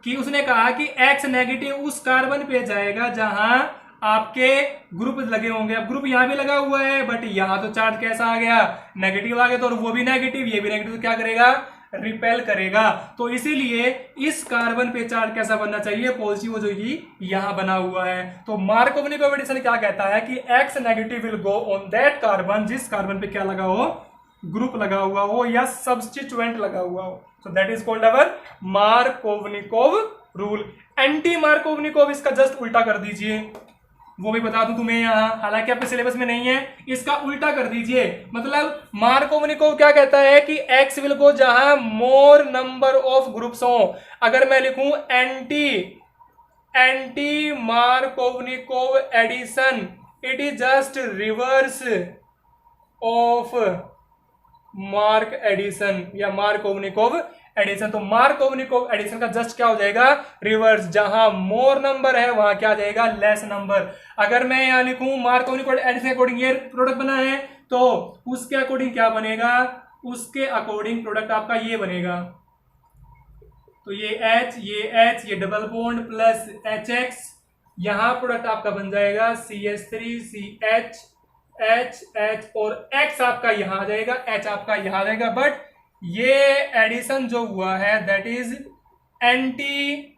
कि उसने कहा कि X नेगेटिव उस कार्बन पे जाएगा जहां आपके ग्रुप लगे होंगे। अब ग्रुप यहां भी लगा हुआ है, बट यहां तो चार्ज कैसा आ गया? नेगेटिव आ गया, तो वो भी नेगेटिव, ये भी नेगेटिव, तो क्या करेगा? रिपेल करेगा। तो इसीलिए इस कार्बन पे चार्ज कैसा बनना चाहिए? पॉजिटिव, जो ही यहां बना हुआ है। तो मार्कोवनिकोव एडिशन क्या कहता है कि X negative will go on that carbon, जिस कार्बन पे क्या लगा हो? ग्रुप लगा हुआ हो या सब्स्टिट्यूएंट लगा हुआ हो। सो that is called our Markovnikov rule. Anti Markovnikov इसका जस्ट उल्टा कर दीजिए, वो भी बता दूं तुम्हें यहां, हालांकि आपके सिलेबस में नहीं है। इसका उल्टा कर दीजिए, मतलब मार्कोवनिकोव क्या कहता है कि X विल गो जहां मोर नंबर ऑफ ग्रुप्स हो। अगर मैं लिखूं anti Markovnikov addition, it is just reverse of mark addition या मार्कोवनिकोव एडिशन। तो मार्कोवनिकोव एडिशन का जस्ट क्या हो जाएगा? रिवर्स। जहां मोर नंबर है वहां क्या आ जाएगा? Less number. अगर मैं यहां लिखूं मार्कोवनिकोव एडिशन के अकॉर्डिंग ये प्रोडक्ट बना है, तो उसके अकॉर्डिंग क्या बनेगा? उसके अकॉर्डिंग प्रोडक्ट आपका ये बनेगा, तो ये H, ये डबल बॉन्ड प्लस HX, यहां प्रोडक्ट आपका बन जाएगा CH3CH, H और X आपका यहां आ जाएगा, H आपका यहां आ जाएगा। बट ये एडिशन जो हुआ है that is anti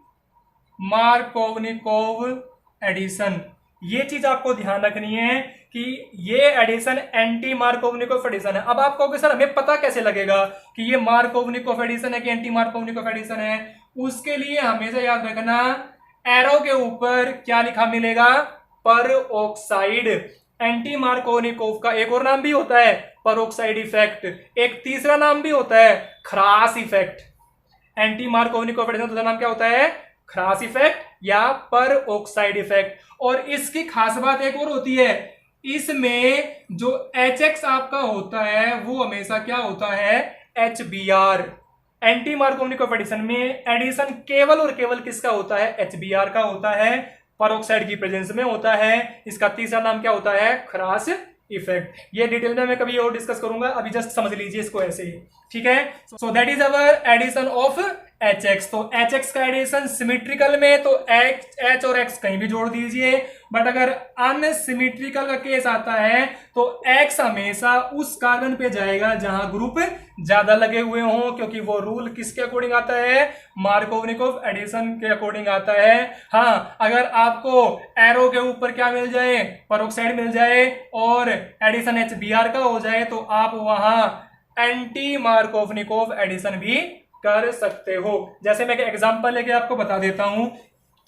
Markovnikov addition. ये चीज आपको ध्यान रखनी है कि ये एडिशन एंटी मार्कोवनिकोव एडिशन है। अब आप कहोगे सर हमें पता कैसे लगेगा कि ये मार्कोवनिकोव एडिशन है कि एंटी मार्कोवनिकोव एडिशन है? उसके लिए हमेशा याद रखना, एरो के ऊपर क्या लिखा मिलेगा? पर ऑक्साइड। एंटी मार्कोवनिकोव का एक और नाम भी होता है परोक्साइड इफेक्ट, एक तीसरा नाम भी होता है खरास इफेक्ट। एंटी मार्कोवनिकोव एडिशन का दूसरा नाम क्या होता है? खरास इफेक्ट या पर ऑक्साइड इफेक्ट। और इसकी खास बात एक और होती है, इसमें जो HX आपका होता है वो हमेशा क्या होता है? HBr। एंटी मार्कोवनिकोव एडिशन में एडिशन केवल और केवल किसका होता है? HBr का होता है, परोक्साइड की प्रेजेंस में होता है। इसका तीसरा नाम क्या होता है? खरास इफेक्ट। ये डिटेल में मैं कभी और डिस्कस करूंगा, अभी जस्ट समझ लीजिए इसको ऐसे ही, ठीक है। So that is our addition of HX। तो HX का एडिशन सिमेट्रिकल में तो H और X कहीं भी जोड़ दीजिए, बट अगर अनसिमेट्रिकल का केस आता है तो X हमेशा उस कार्बन पे जाएगा जहां ग्रुप ज्यादा लगे हुए हों, क्योंकि वो रूल किसके अकॉर्डिंग आता है, मार्कोवनिकोव एडिशन के अकॉर्डिंग आता है। हाँ, अगर आपको एरो के ऊपर क्या मिल जाए, पेरोक्साइड मिल जाए और एडिशन HBr का हो जाए तो आप वहां एंटी मार्कोवनिकोव एडिशन भी कर सकते हो। जैसे मैं एक एग्जांपल लेके आपको बता देता हूं,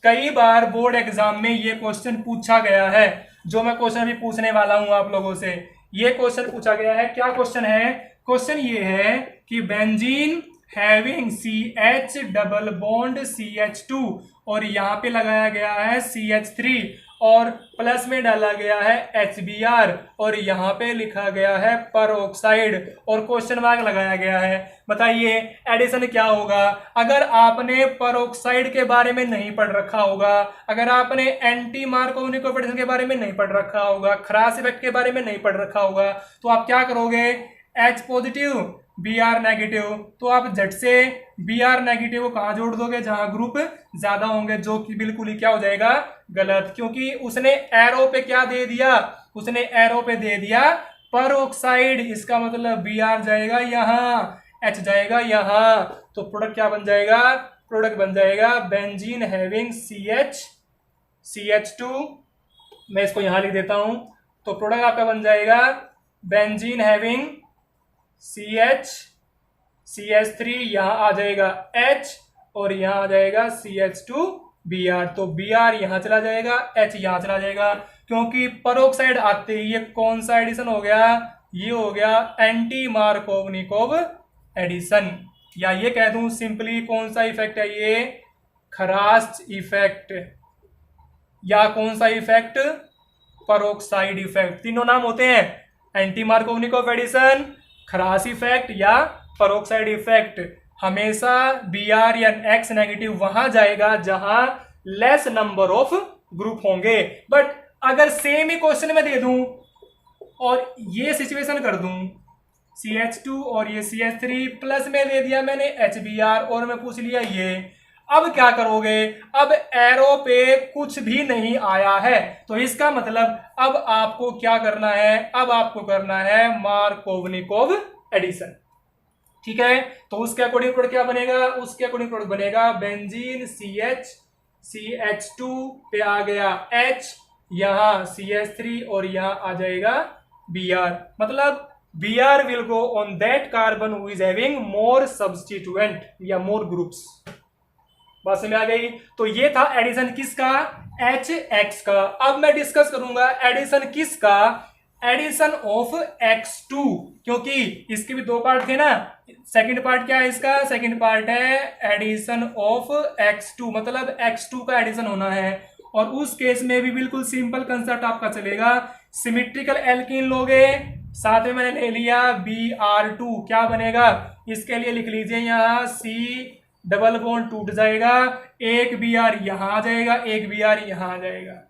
कई बार बोर्ड एग्जाम में ये क्वेश्चन पूछा गया है, जो मैं क्वेश्चन अभी पूछने वाला हूं आप लोगों से। ये क्वेश्चन पूछा गया है, क्या क्वेश्चन है, क्वेश्चन ये है कि benzene having CH double bond CH2 और यहां पे लगाया गया है CH3 और प्लस में डाला गया है HBr और यहां पे लिखा गया है पेरोक्साइड और क्वेश्चन मार्क लगाया गया है। बताइए एडिशन क्या होगा। अगर आपने पेरोक्साइड के बारे में नहीं पढ़ रखा होगा, अगर आपने एंटी मार्कोवनिकोव एडिशन के बारे में नहीं पढ़ रखा होगा, खरास इफेक्ट के बारे में नहीं पढ़ रखा होगा, तो आप क्या करोगे, H पॉजिटिव Br नेगेटिव, तो आप झट से Br नेगेटिव को कहां जोड़ दोगे, जहां ग्रुप ज्यादा होंगे, जो कि बिल्कुल ही क्या हो जाएगा, गलत, क्योंकि उसने एरो पे क्या दे दिया, उसने एरो पे दे दिया पेरोक्साइड। इसका मतलब Br जाएगा यहां, H जाएगा यहां, तो प्रोडक्ट क्या बन जाएगा, प्रोडक्ट बन जाएगा बेंजीन हैविंग CH2। मैं इसको यहां लिख देता हूं, तो प्रोडक्ट आपका बन जाएगा बेंजीन हैविंग CH3, यहां आ जाएगा H और यहां आ जाएगा CH2Br। तो Br यहां चला जाएगा, H यहां चला जाएगा, क्योंकि पेरोक्साइड आते ही ये कौन सा एडिशन हो गया, ये हो गया एंटी मार्कोवनिकोव एडिशन, या ये कह दूं सिंपली कौन सा इफेक्ट है ये, खरास इफेक्ट, या कौन सा इफेक्ट, पेरोक्साइड इफेक्ट। तीनों नाम होते हैं, एंटी मार्कोवनिकोव एडिशन, खरास इफेक्ट या पेरोक्साइड इफेक्ट। हमेशा Br या X नेगेटिव वहां जाएगा जहां लेस नंबर ऑफ ग्रुप होंगे। बट अगर सेम ही क्वेश्चन में दे दूं और ये सिचुएशन कर दूं, CH2 और ये CH3 प्लस में दे दिया मैंने HBr और मैं पूछ लिया ये, अब क्या करोगे, अब एरो पे कुछ भी नहीं आया है, तो इसका मतलब अब आपको क्या करना है, अब आपको करना है मार्कोवनिकोव एडिशन। ठीक है, तो उसके अकॉर्डिंग प्रोडक्ट क्या बनेगा, उसके अकॉर्डिंग प्रोडक्ट बनेगा बेंजीन CH2 पे आ गया H, यहां CH3 और यहां आ जाएगा Br। मतलब Br will go on that carbon who is having more substituent या मोर ग्रुप्स। बात समझ आ गई। तो ये था एडिशन किसका, HX का। अब मैं डिस्कस करूंगा एडिशन किसका, एडिशन ऑफ X2, क्योंकि इसके भी दो पार्ट थे ना। सेकंड पार्ट क्या है इसका, सेकंड पार्ट है एडिशन ऑफ X2, मतलब X2 का एडिशन होना है। और उस केस में भी बिल्कुल सिंपल कंसेप्ट आपका चलेगा, सिमेट्रिकल एल्कीन लोगे, साथ में मैंने ले लिया Br2, क्या बनेगा, इसके लिए लिख लीजिए यहां C डबल बॉन्ड टूट जाएगा, एक Br यहां आ जाएगा, एक Br यहां आ जाएगा।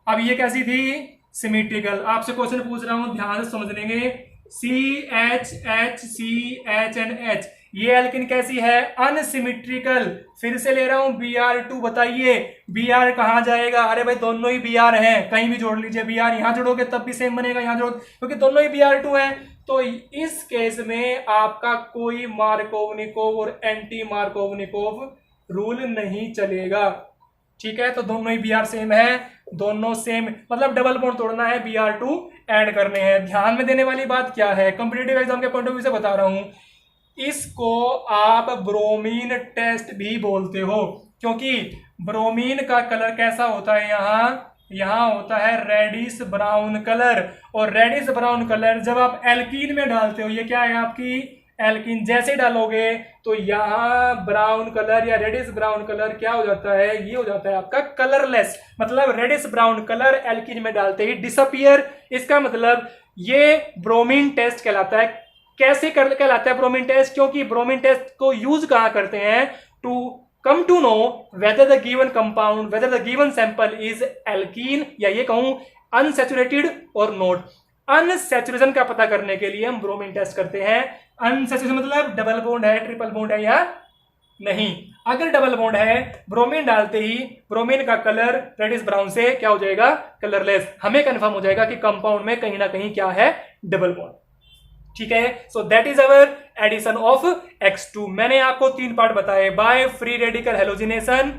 अब ये कैसी थी, सिमेट्रिकल। आपसे क्वेश्चन पूछ रहा हूं, ध्यान से समझ लेंगे, CH ये एल्किन कैसी है, अनसिमेट्रिकल। फिर से ले रहा हूं Br2, बताइए Br कहां जाएगा, अरे भाई दोनों ही Br हैं, कहीं भी जोड़ लीजिए, Br यहां जोड़ोगे तब भी सेम बनेगा, यहां जोड़, क्योंकि दोनों ही Br2 हैं। तो इस केस में आपका कोई मार्कोवनिकोव और एंटी मार्कोवनिकोव रूल नहीं चलेगा। ठीक है, तो दोनों ही Br सेम है, दोनों सेम, मतलब डबल बॉन्ड तोड़ना है, Br2 ऐड करने हैं। ध्यान में देने वाली बात क्या है, कॉम्पिटिटिव एग्जाम के पॉइंट ऑफ व्यू से बता रहा हूं, इसको आप ब्रोमीन टेस्ट भी बोलते हो, क्योंकि ब्रोमीन का कलर कैसा होता है, यहां होता है रेडिश ब्राउन कलर। और रेडिश ब्राउन कलर जब आप एल्कीन में डालते हो, ये क्या है आपकी एल्कीन, जैसे डालोगे तो यहाँ ब्राउन कलर या रेडिश ब्राउन कलर क्या हो जाता है, ये हो जाता है आपका कलरलेस, मतलब रेडिश ब्राउन कलर एल्कीन में डालते ही डिसअपियर। इसका मतलब ये ब्रोमीन टेस्ट कहलाता है। कैसे कहलाता है ब्रोमीन टेस्ट, क्योंकि ब्रोमीन टेस्ट को यूज कहां करते हैं, to come to know whether the given compound, whether the given sample is alkene या ये कहूं unsaturated or not। अनसैचुरेशन का पता करने के लिए हम ब्रोमीन टेस्ट करते हैं। अनसैचुरेशन मतलब डबल बॉन्ड है, ट्रिपल बॉन्ड है या नहीं। अगर डबल बॉन्ड है, ब्रोमीन डालते ही ब्रोमीन का कलर रेडिश ब्राउन से क्या हो जाएगा, कलरलेस। हमें कंफर्म हो जाएगा कि कंपाउंड में कहीं ना कहीं क्या है, डबल बॉन्ड। ठीक है, so that is our addition of X2। मैंने आपको 3 पार्ट बताए, बाय फ्री रेडिकल हेलोजिनेशन,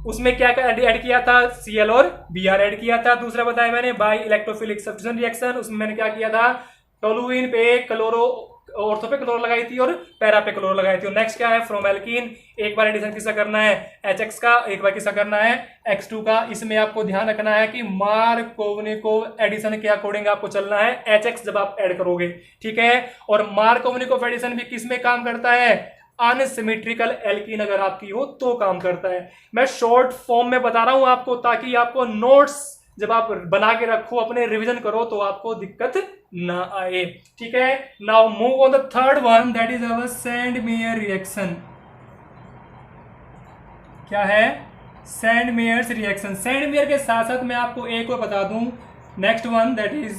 उसमें क्या ऐड किया था, Cl और Br ऐड किया था। दूसरा बताया मैंने बाय इलेक्ट्रोफिलिक सब्स्टिट्यूशन रिएक्शन, उसमें मैंने क्या किया था, टोलुइन पे क्लोरो ऑर्थो पे क्लोरो लगाई थी और पैरा पे क्लोरो लगाई थी। और नेक्स्ट क्या है, फ्रोमेल्किन, एक बार एडिशन किसका करना है, HX का, एक बार किसका करना है, X2 का। इसमें आपको ध्यान रखना है कि मार्कोवनिकोव एडिशन के अकॉर्डिंग आपको चलना है, HX जब आप ऐड करोगे, ठीक है। और मार्कोवनिकोव एडिशन भी किस में काम करता है, अनसिमेट्रिकल एल्कीन अगर आपकी हो तो काम करता है। मैं शॉर्ट फॉर्म में बता रहा हूं आपको, ताकि आपको नोट्स जब आप बना के रखो, अपने रिवीजन करो, तो आपको दिक्कत ना आए, ठीक है। Now move on the third one, that is our Sandmeyer reaction. क्या है, सैंडमेयर्स रिएक्शन। सैंडमेयर के साथ साथ मैं आपको एक और बता दूं, next one that is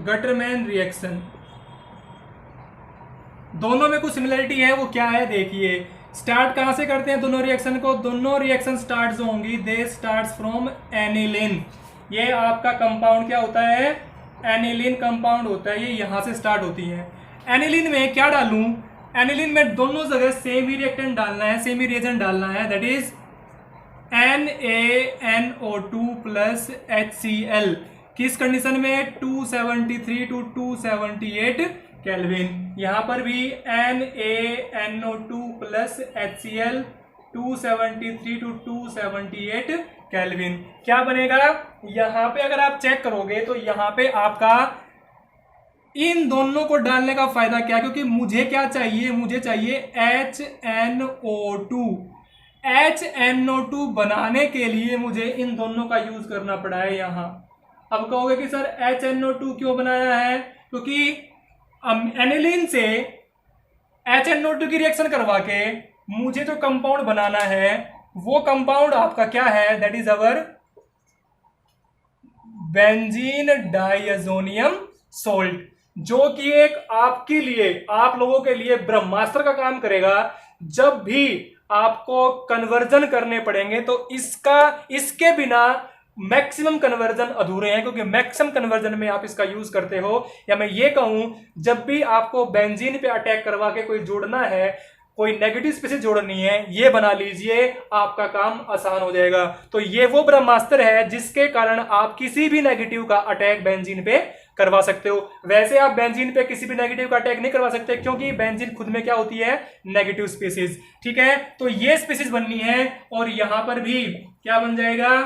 Gattermann reaction. दोनों में कुछ सिमिलरिटी है, वो क्या है देखिए। स्टार्ट कहां से करते हैं दोनों रिएक्शन को, दोनों रिएक्शन स्टार्ट जो होंगी दे स्टार्ट्स फ्रॉम एनिलीन। ये आपका कंपाउंड क्या होता है, एनिलीन कंपाउंड होता है, ये यहां से स्टार्ट होती है। एनिलीन में क्या डालूं, एनिलीन में दोनों जगह सेम ही रिएक्टेंट डालना है, सेम ही रिएजेंट डालना है, that is NaNO2 plus HCl। किस कंडीशन में, 273 टू 278 केल्विन। यहां पर भी NaNO2 plus HCl 273 to 278 kelvin. क्या बनेगा, यहां पे अगर आप चेक करोगे तो यहां पे आपका इन दोनों को डालने का फायदा क्या, क्योंकि मुझे क्या चाहिए, मुझे चाहिए HNO2। HNO2 बनाने के लिए मुझे इन दोनों का यूज करना पड़ा है यहां। अब कहोगे कि सर HNO2 क्यों बनाया है, क्योंकि एनिलीन से HNO2 की रिएक्शन करवा के मुझे जो कंपाउंड बनाना है वो कंपाउंड आपका क्या है, that is our benzene diazonium salt, जो कि एक आपके लिए, आप लोगों के लिए ब्रह्मास्त्र का काम करेगा। जब भी आपको कन्वर्जन करने पड़ेंगे तो इसके बिना मैक्सिमम कन्वर्जन अधूरे हैं, क्योंकि मैक्सिमम कन्वर्जन में आप इसका यूज करते हो। या मैं ये कहूं, जब भी आपको बेंजीन पे अटैक करवा के कोई जोड़ना है, कोई नेगेटिव स्पीशीज जोड़नी है, ये बना लीजिए, आपका काम आसान हो जाएगा। तो ये वो ब्रह्मास्त्र है जिसके कारण आप किसी भी नेगेटिव का अटैक बेंजीन पे करवा सकते हो। वैसे आप बेंजीन पे किसी भी नेगेटिव का अटैक नहीं करवा सकते, क्योंकि बेंजीन खुद में क्या होती है, नेगेटिव स्पीशीज, ठीक है। तो ये स्पीशीज बननी है, और यहां पर भी क्या बन जाएगा,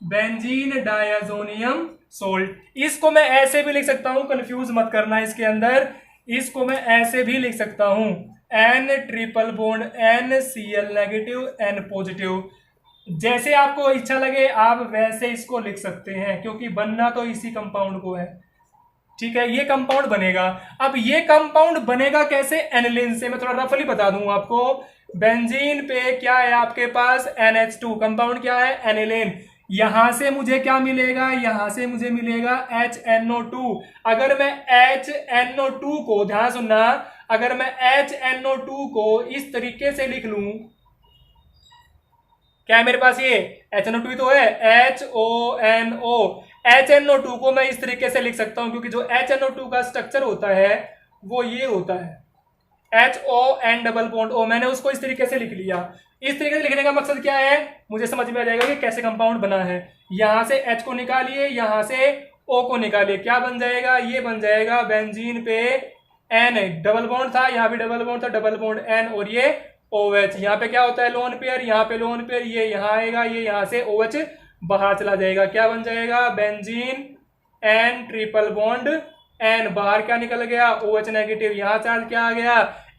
बेंजीन डाइअज़ोनियम सोल्ट। इसको मैं ऐसे भी लिख सकता हूं, कंफ्यूज मत करना इसके अंदर, इसको मैं ऐसे भी लिख सकता हूं, N triple bond NCl negative N positive. जैसे आपको इच्छा लगे आप वैसे इसको लिख सकते हैं, क्योंकि बनना तो इसी कंपाउंड को है, ठीक है। ये कंपाउंड बनेगा। अब ये कंपाउंड बनेगा कैसे, एनिलीन से। मैं थोड़ा रफली बता दूं आपको, बेंजीन पे क्या है आपके पास, NH2, कंपाउंड क्या है, एनिलीन। यहां से मुझे क्या मिलेगा, यहां से मुझे मिलेगा HNO2। अगर मैं HNO2 को, ध्यान सुनना, अगर मैं HNO2 को इस तरीके से लिख लूं, क्या है मेरे पास, ये HNO2 तो है, HONO। HNO2 को मैं इस तरीके से लिख सकता हूं, क्योंकि जो HNO2 का स्ट्रक्चर होता है वो ये होता है, HON डबल बॉन्ड O। मैंने उसको इस तरीके से लिख लिया। इस तरीके से लिखने का मकसद क्या है, मुझे समझ में आ जाएगा कि कैसे कंपाउंड बना है। यहां से H को निकालिए, यहां से O को निकालिए, क्या बन जाएगा, ये बन जाएगा बेंजीन पे N, डबल बॉन्ड था, यहाँ भी डबल बॉन्ड था, डबल बॉन्ड N, और ये OH। यहाँ पे क्या होता है, लोन पेयर, यहाँ पे लोन पेयर, ये यहाँ आएगा, ये यहाँ से OH बाहर चला जाएगा, क्या बन जाएगा, benzene N triple bond N, बाहर क्या निकल गया, OH नेगेटिव, यहाँ चार्ज क्या आ गया,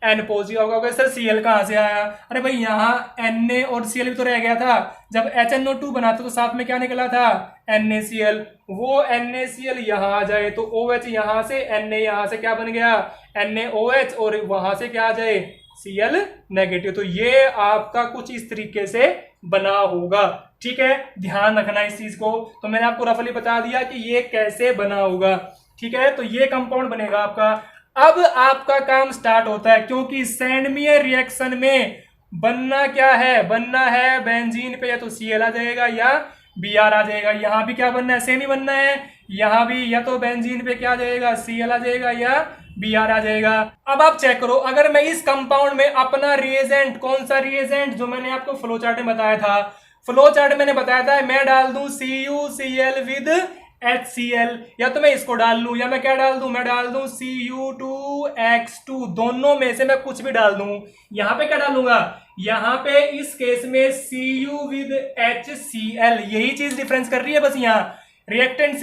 N पॉजिटिव होगा। सर Cl कहां से आया, अरे भाई यहाँ Na और Cl भी तो रह गया था, जब HNO2 बना तो साथ में क्या निकला था, NaCl। वो NaCl यहाँ आ जाए तो OH यहाँ से, Na यहाँ से क्या बन गया, NaOH, और वहां से क्या आ जाए, Cl नेगेटिव। तो ये आपका कुछ इस तरीके से बना होगा, ठीक है। ध्यान रखना इस चीज को। तो मैंने आपको रफली बता दिया कि ये कैसे बना होगा, ठीक है। तो ये कंपाउंड बनेगा आपका। अब आपका काम स्टार्ट होता है, क्योंकि सैंडमियर रिएक्शन में बनना क्या है, बनना है बेंजीन पे या तो Cl आ जाएगा या Br आ जाएगा। यहां भी क्या बनना है, सेम ही बनना है, यहां भी या तो बेंजीन पे क्या आ जाएगा, Cl आ जाएगा या Br आ जाएगा। अब आप चेक करो, अगर मैं इस कंपाउंड में अपना रिएजेंट, कौन सा रिएजेंट जो मैंने आपको फ्लो चार्ट में बताया था, फ्लो चार्ट मैंने बताया था मैं डाल दूं CuCl विद HCl, या तो मैं इसको डाल लूं या मैं क्या डाल दूं, मैं डाल दूं Cu2X2, दोनों में से मैं कुछ भी डाल दूं। यहां पे क्या डालूंगा, यहां पे इस केस में Cu विद HCl, यही चीज डिफरेंस कर रही है बस। यहां reactant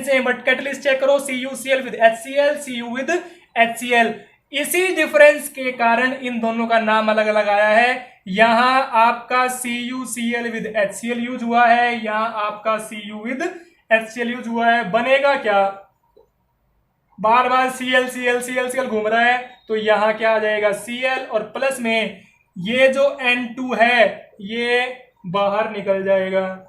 same, but catalyst check करो, CuCl with HCl, Cu with HCl। इसी डिफरेंस के कारण इन दोनों का नाम अलग अलग आया है। यहां आपका CuCl विद HCl यूज हुआ है, यहां आपका Cu विद HCl यूज हुआ है। बनेगा क्या, बार बार Cl घूम रहा है, तो यहां क्या आ जाएगा Cl, और प्लस में ये जो N2 है ये बाहर निकल जाएगा,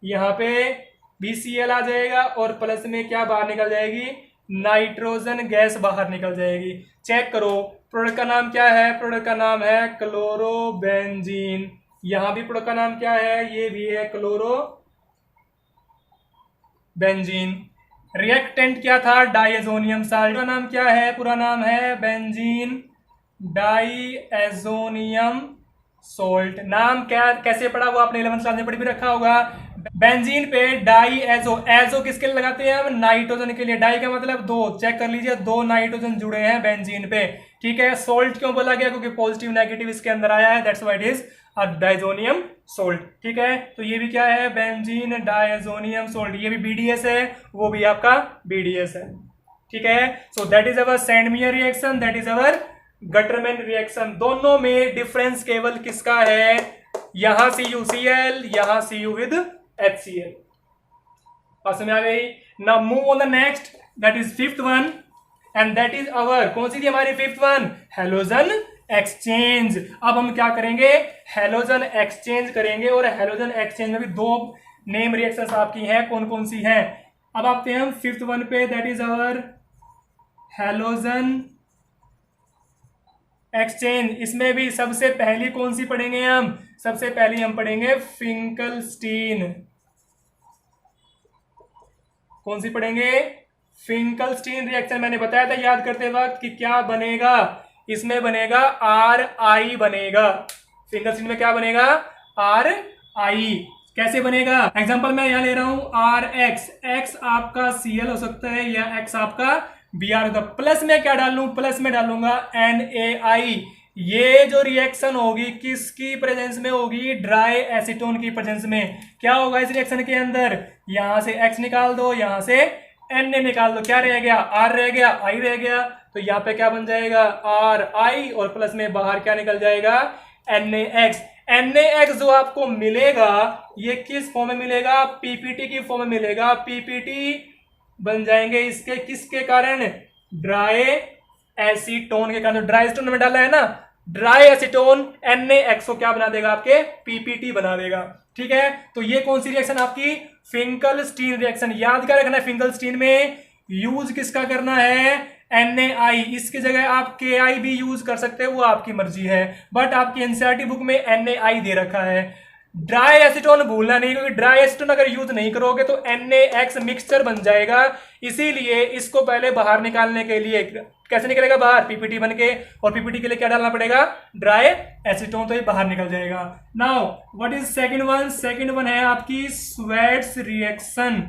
यहां पे भी Cl आ जाएगा, और प्लस में क्या बाहर निकल जाएगी, नाइट्रोजन गैस बाहर निकल जाएगी। चेक करो प्रोडक्ट का नाम क्या है, प्रोडक्ट का नाम है क्लोरोबेंजीन। यहां भी प्रोडक्ट का नाम क्या है, ये भी है क्लोरोबेंजीन। रिएक्टेंट क्या था, डाइएजोनियम साल्ट का नाम क्या है, पूरा नाम है बेंजीन डाइएजोनियम सोल्ट। नाम क्या कैसे पढ़ा वो आपने 11th क्लास में पढ़ी भी रखा होगा। बेंजीन पे डाइएजो, एजो किसके लिए लगाते हैं हम, नाइट्रोजन के लिए। डाई का मतलब दो, चेक कर लीजिए, दो नाइट्रोजन जुड़े हैं बेंजीन पे, ठीक है। सोल्ट क्यों बोला गया, क्योंकि पॉजिटिव नेगेटिव इसके अंदर आया है, that's why it is diazonium salt, ठीक है। तो ये भी क्या है, बेंजीन डाइजोनियम सोल्ट, ये भी BDS है, वो भी आपका BDS है, ठीक है। So that is our Sandmeyer reaction, that is our Gattermann reaction. दोनों में डिफरेंस केवल किसका है, यहां CuCl, यहां Cu विद HCl। बात समझ आ गई। Now move on the next, that is fifth one, and that is our, कौन सी थी हमारी फिफ्थ वन, हेलोजन एक्सचेंज। अब हम क्या करेंगे, हेलोजन एक्सचेंज करेंगे, और हेलोजन एक्सचेंज में भी दो नेम रिएक्शंस आपकी हैं, कौन कौन सी हैं। अब आते हैं हम फिफ्थ वन पे, that is our halogen exchange. इसमें भी सबसे पहली कौन सी पढ़ेंगे हम, सबसे पहली हम पढ़ेंगे फिंकलस्टीन। कौन सी पढ़ेंगे, फिंकलस्टीन रिएक्शन। मैंने बताया था याद करते वक्त कि क्या बनेगा, इसमें बनेगा RI बनेगा, फिंकलस्टीन में क्या बनेगा, RI। कैसे बनेगा, एग्जांपल मैं यहां ले रहा हूं RX, X आपका Cl हो सकता है या X आपका Br होगा। प्लस में क्या डालूं, प्लस में डालूंगा NaI। ये जो रिएक्शन होगी किसकी प्रेजेंस में होगी, ड्राई एसीटोन की प्रेजेंस में। क्या होगा इस रिएक्शन के अंदर, यहां से X निकाल दो, यहां से Na निकाल दो, क्या रह गया, R रह गया, I रह गया। तो यहाँ पे क्या बन जाएगा, RI, और प्लस में बाहर क्या निकल जाएगा, NaX। NaX जो आपको मिलेगा ये किस फॉर्म में मिलेगा, PPT की फॉर्म में मिलेगा। PPT बन जाएंगे इसके किसके कारण, ड्राई एसीटोन के कारण। ड्राई एसीटोन में डाला है ना, ड्राई एसीटोन NaX को क्या बना देगा, आपके PPT बना देगा, ठीक है। तो ये कौन सी रिएक्शन आपकी, फिंकलस्टीन रिएक्शन। याद क्या रखना है, फिंकलस्टीन में यूज किसका करना है, NaI। इसकी जगह आप KI भी यूज कर सकते हैं, वो आपकी मर्जी है, बट आपकी एनसीईआरटी बुक में NaI दे रखा है। ड्राई एसीटोन भूलना नहीं, क्योंकि ड्राई एसीटोन अगर यूज नहीं करोगे तो NaX मिक्सचर बन जाएगा। इसीलिए इसको पहले बाहर निकालने के लिए कैसे निकलेगा बाहर, PPT बन के, और PPT के लिए क्या डालना पड़ेगा, ड्राई एसीटोन, तो ये बाहर निकल जाएगा। Now what is second one, second one है आपकी स्वेट्स रिएक्शन।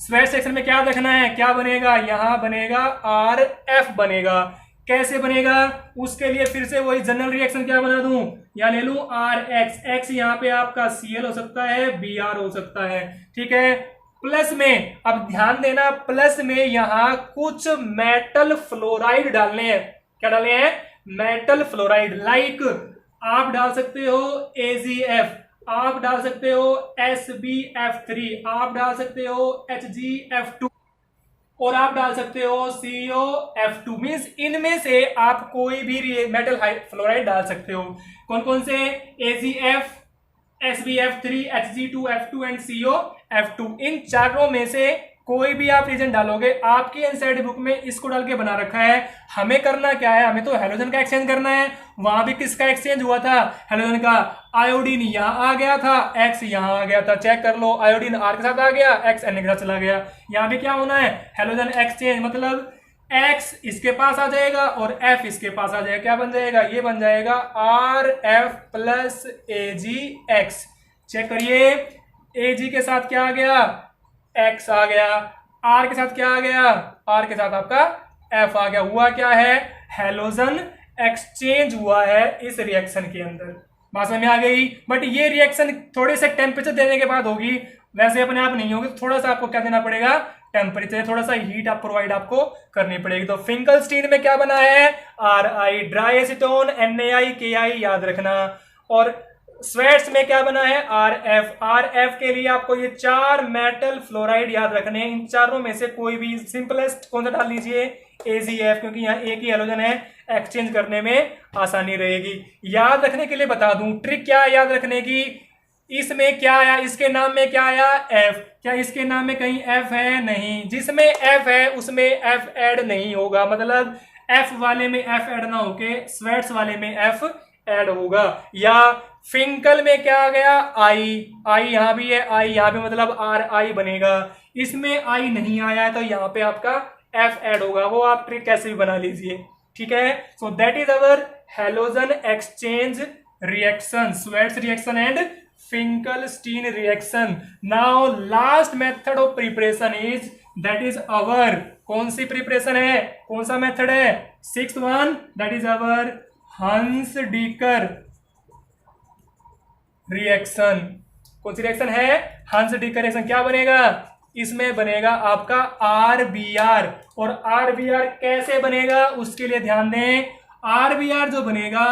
स्वेट्स रिएक्शन में क्या देखना है, क्या बनेगा, यहां बनेगा RF बनेगा। कैसे बनेगा, उसके लिए फिर से वही जनरल रिएक्शन क्या बना दूं, यहां ले लूं RX, X यहां पे आपका Cl हो सकता है, Br हो सकता है, ठीक है। प्लस में, अब ध्यान देना, प्लस में यहां कुछ मेटल फ्लोराइड डालने हैं। क्या डालने हैं, मेटल फ्लोराइड। लाइक आप डाल सकते हो AgF, आप डाल सकते हो SbF3, आप डाल सकते हो HgF2, और आप डाल सकते हो COF2। मीन्स इनमें से आप कोई भी मेटल फ्लोराइड डाल सकते हो। कौन कौन से, AgF, SbF3, Hg2F2 and COF2। इन चारों में से कोई भी आप रीजन डालोगे, आपकी एनसीईआरटी बुक में इसको डाल के बना रखा है। हमें करना क्या है, हमें तो हेलोजन का एक्सचेंज करना है। वहां भी किसका एक्सचेंज हुआ था, हेलोजन का। आयोडीन यहां आ गया था, एक्स यहां आ गया था, चेक कर लो, आयोडीन आर के साथ आ गया, एक्स एन के साथ चला गया। यहां भी क्या होना है, हेलोजन एक्सचेंज, मतलब एक्स इसके पास आ जाएगा और एफ इसके पास आ जाएगा। क्या बन जाएगा, ये बन जाएगा आर एफ प्लस ए जी एक्स। चेक करिए, ए जी के साथ क्या आ गया, एक्स आ गया, आर के साथ क्या आ गया, आर के साथ आपका एफ आ गया। हुआ क्या है, हेलोजन एक्सचेंज हुआ है इस रिएक्शन के अंदर। बात समझ में आ गई। बट ये रिएक्शन थोड़े से टेम्परेचर देने के बाद होगी, वैसे अपने आप नहीं होगी। थोड़ा सा आपको क्या देना पड़ेगा, टेम्परेचर, थोड़ा सा हीट आप प्रोवाइड आपको करनी पड़ेगी। तो फिंकलस्टीन में क्या बना है, are I dry acetone, NaI KI याद रखना। और स्वेट्स में क्या बना है, आर एफ। आर एफ के लिए आपको ये 4 मेटल फ्लोराइड याद रखने हैं। इन चारों में से कोई भी सिंपलेस्ट कौन सा डाल लीजिए, AgF, क्योंकि यहाँ एक ही हेलोजन है, एक्सचेंज करने में आसानी रहेगी। याद रखने के लिए बता दूं, ट्रिक क्या है याद रखने की, इसमें क्या आया, इसके नाम में क्या आया, F। क्या इसके नाम में कहीं F है, नहीं। जिसमें F है उसमें F ऐड नहीं होगा, मतलब F वाले में F ऐड ना होके स्वेट्स वाले में F ऐड होगा। या फिंकल में क्या आ गया, I यहां भी है, I यहां भी, मतलब RI बनेगा। इसमें I नहीं आया है तो यहां पे आपका F ऐड होगा। वो आप ट्रिक कैसे भी बना लीजिए, ठीक है। So that is our halogen exchange reaction, Swarts reaction and Finkelstein reaction. Now last method of preparation is, that is our, कौन सी प्रिपरेशन है, कौन सा मेथड है, 6th one, that is our Hunsdiecker reaction. कौन सी रिएक्शन है, हंस-डीकर reaction. क्या बनेगा, इसमें बनेगा आपका RBr। और RBr कैसे बनेगा उसके लिए ध्यान दें। RBr जो बनेगा,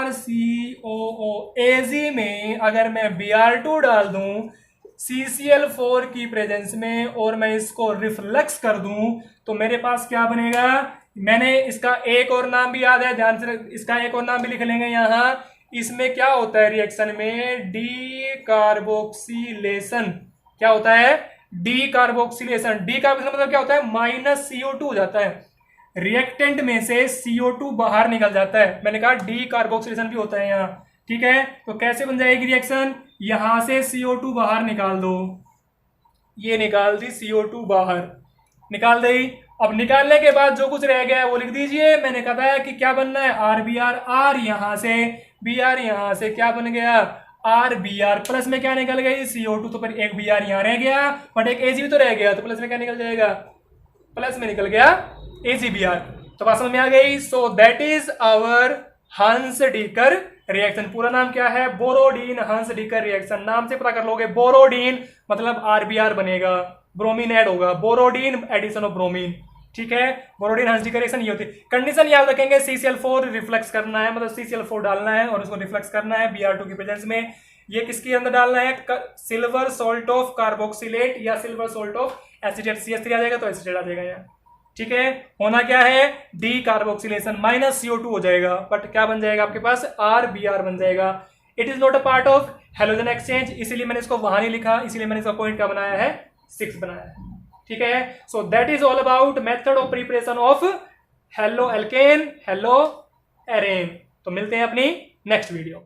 RCOO, Ag में अगर मैं Br2 डाल दूं CCl4 की प्रेजेंस में और मैं इसको रिफ्लक्स कर दूं तो मेरे पास क्या बनेगा। मैंने इसका एक और नाम भी याद है, ध्यान से इसका एक और नाम भी लिख लेंगे यहां। इसमें क्या होता है रिएक्शन में, डी कार्बोक्सिलेशन। क्या होता है, डी कार्बोक्सिलेशन। डी कार्बोक्सिलेशन मतलब क्या होता है, -CO2 हो जाता है। रिएक्टेंट में से CO2 बाहर निकल जाता है। मैंने कहा डी कार्बोक्सिलेशन भी होता है यहाँ, ठीक है। तो कैसे बन जाएगी रिएक्शन, यहां से CO2 बाहर निकाल दो, ये निकाल दी CO2 बाहर, निकाल दी। अब निकालने के बाद जो कुछ रह गया है वो लिख दीजिए। मैंने कहा कि क्या बनना है, RBr, R यहां से, Br यहां से, क्या बन गया, RBr। प्लस में क्या निकल गई, CO2, तो फिर एक Br यहां रह गया, बट एक Ag भी तो रह गया, तो प्लस में क्या निकल जाएगा, प्लस में निकल गया AgBr। तो बात समझ में आ गई। So that is our Hunsdiecker reaction. पूरा नाम क्या है, बोरोडीन हंस-डीकर रिएक्शन। नाम से पता कर लोगे, बोरोडीन मतलब RBr बनेगा, ब्रोमीन ऐड होगा, बोरोडीन एडिशन ऑफ ब्रोमीन, ठीक है। बोरोडीन हंस-डीकर रिएक्शन ये होती है। कंडीशन याद रखेंगे, CCl4 रिफ्लेक्स करना है, मतलब CCl4 डालना है और उसको रिफ्लेक्स करना है Br2 की प्रेजेंस में। ये किसके अंदर डालना है, सिल्वर सोल्ट ऑफ कार्बोक्सिलेट या silver salt of acetate, CH3 आ जाएगा तो एसीटेट आ जाएगा यहाँ, ठीक है। होना क्या है, डी कार्बोक्सिलेशन, -CO2 हो जाएगा, बट क्या बन जाएगा आपके पास, RBr बन जाएगा। It is not a part of halogen exchange, इसीलिए मैंने इसको वहां नहीं लिखा, इसीलिए मैंने इसका पॉइंट क्या बनाया है, 6 बनाया है, ठीक है। So that is all about method of preparation of halo alkane, halo arene. तो मिलते हैं अपनी नेक्स्ट वीडियो।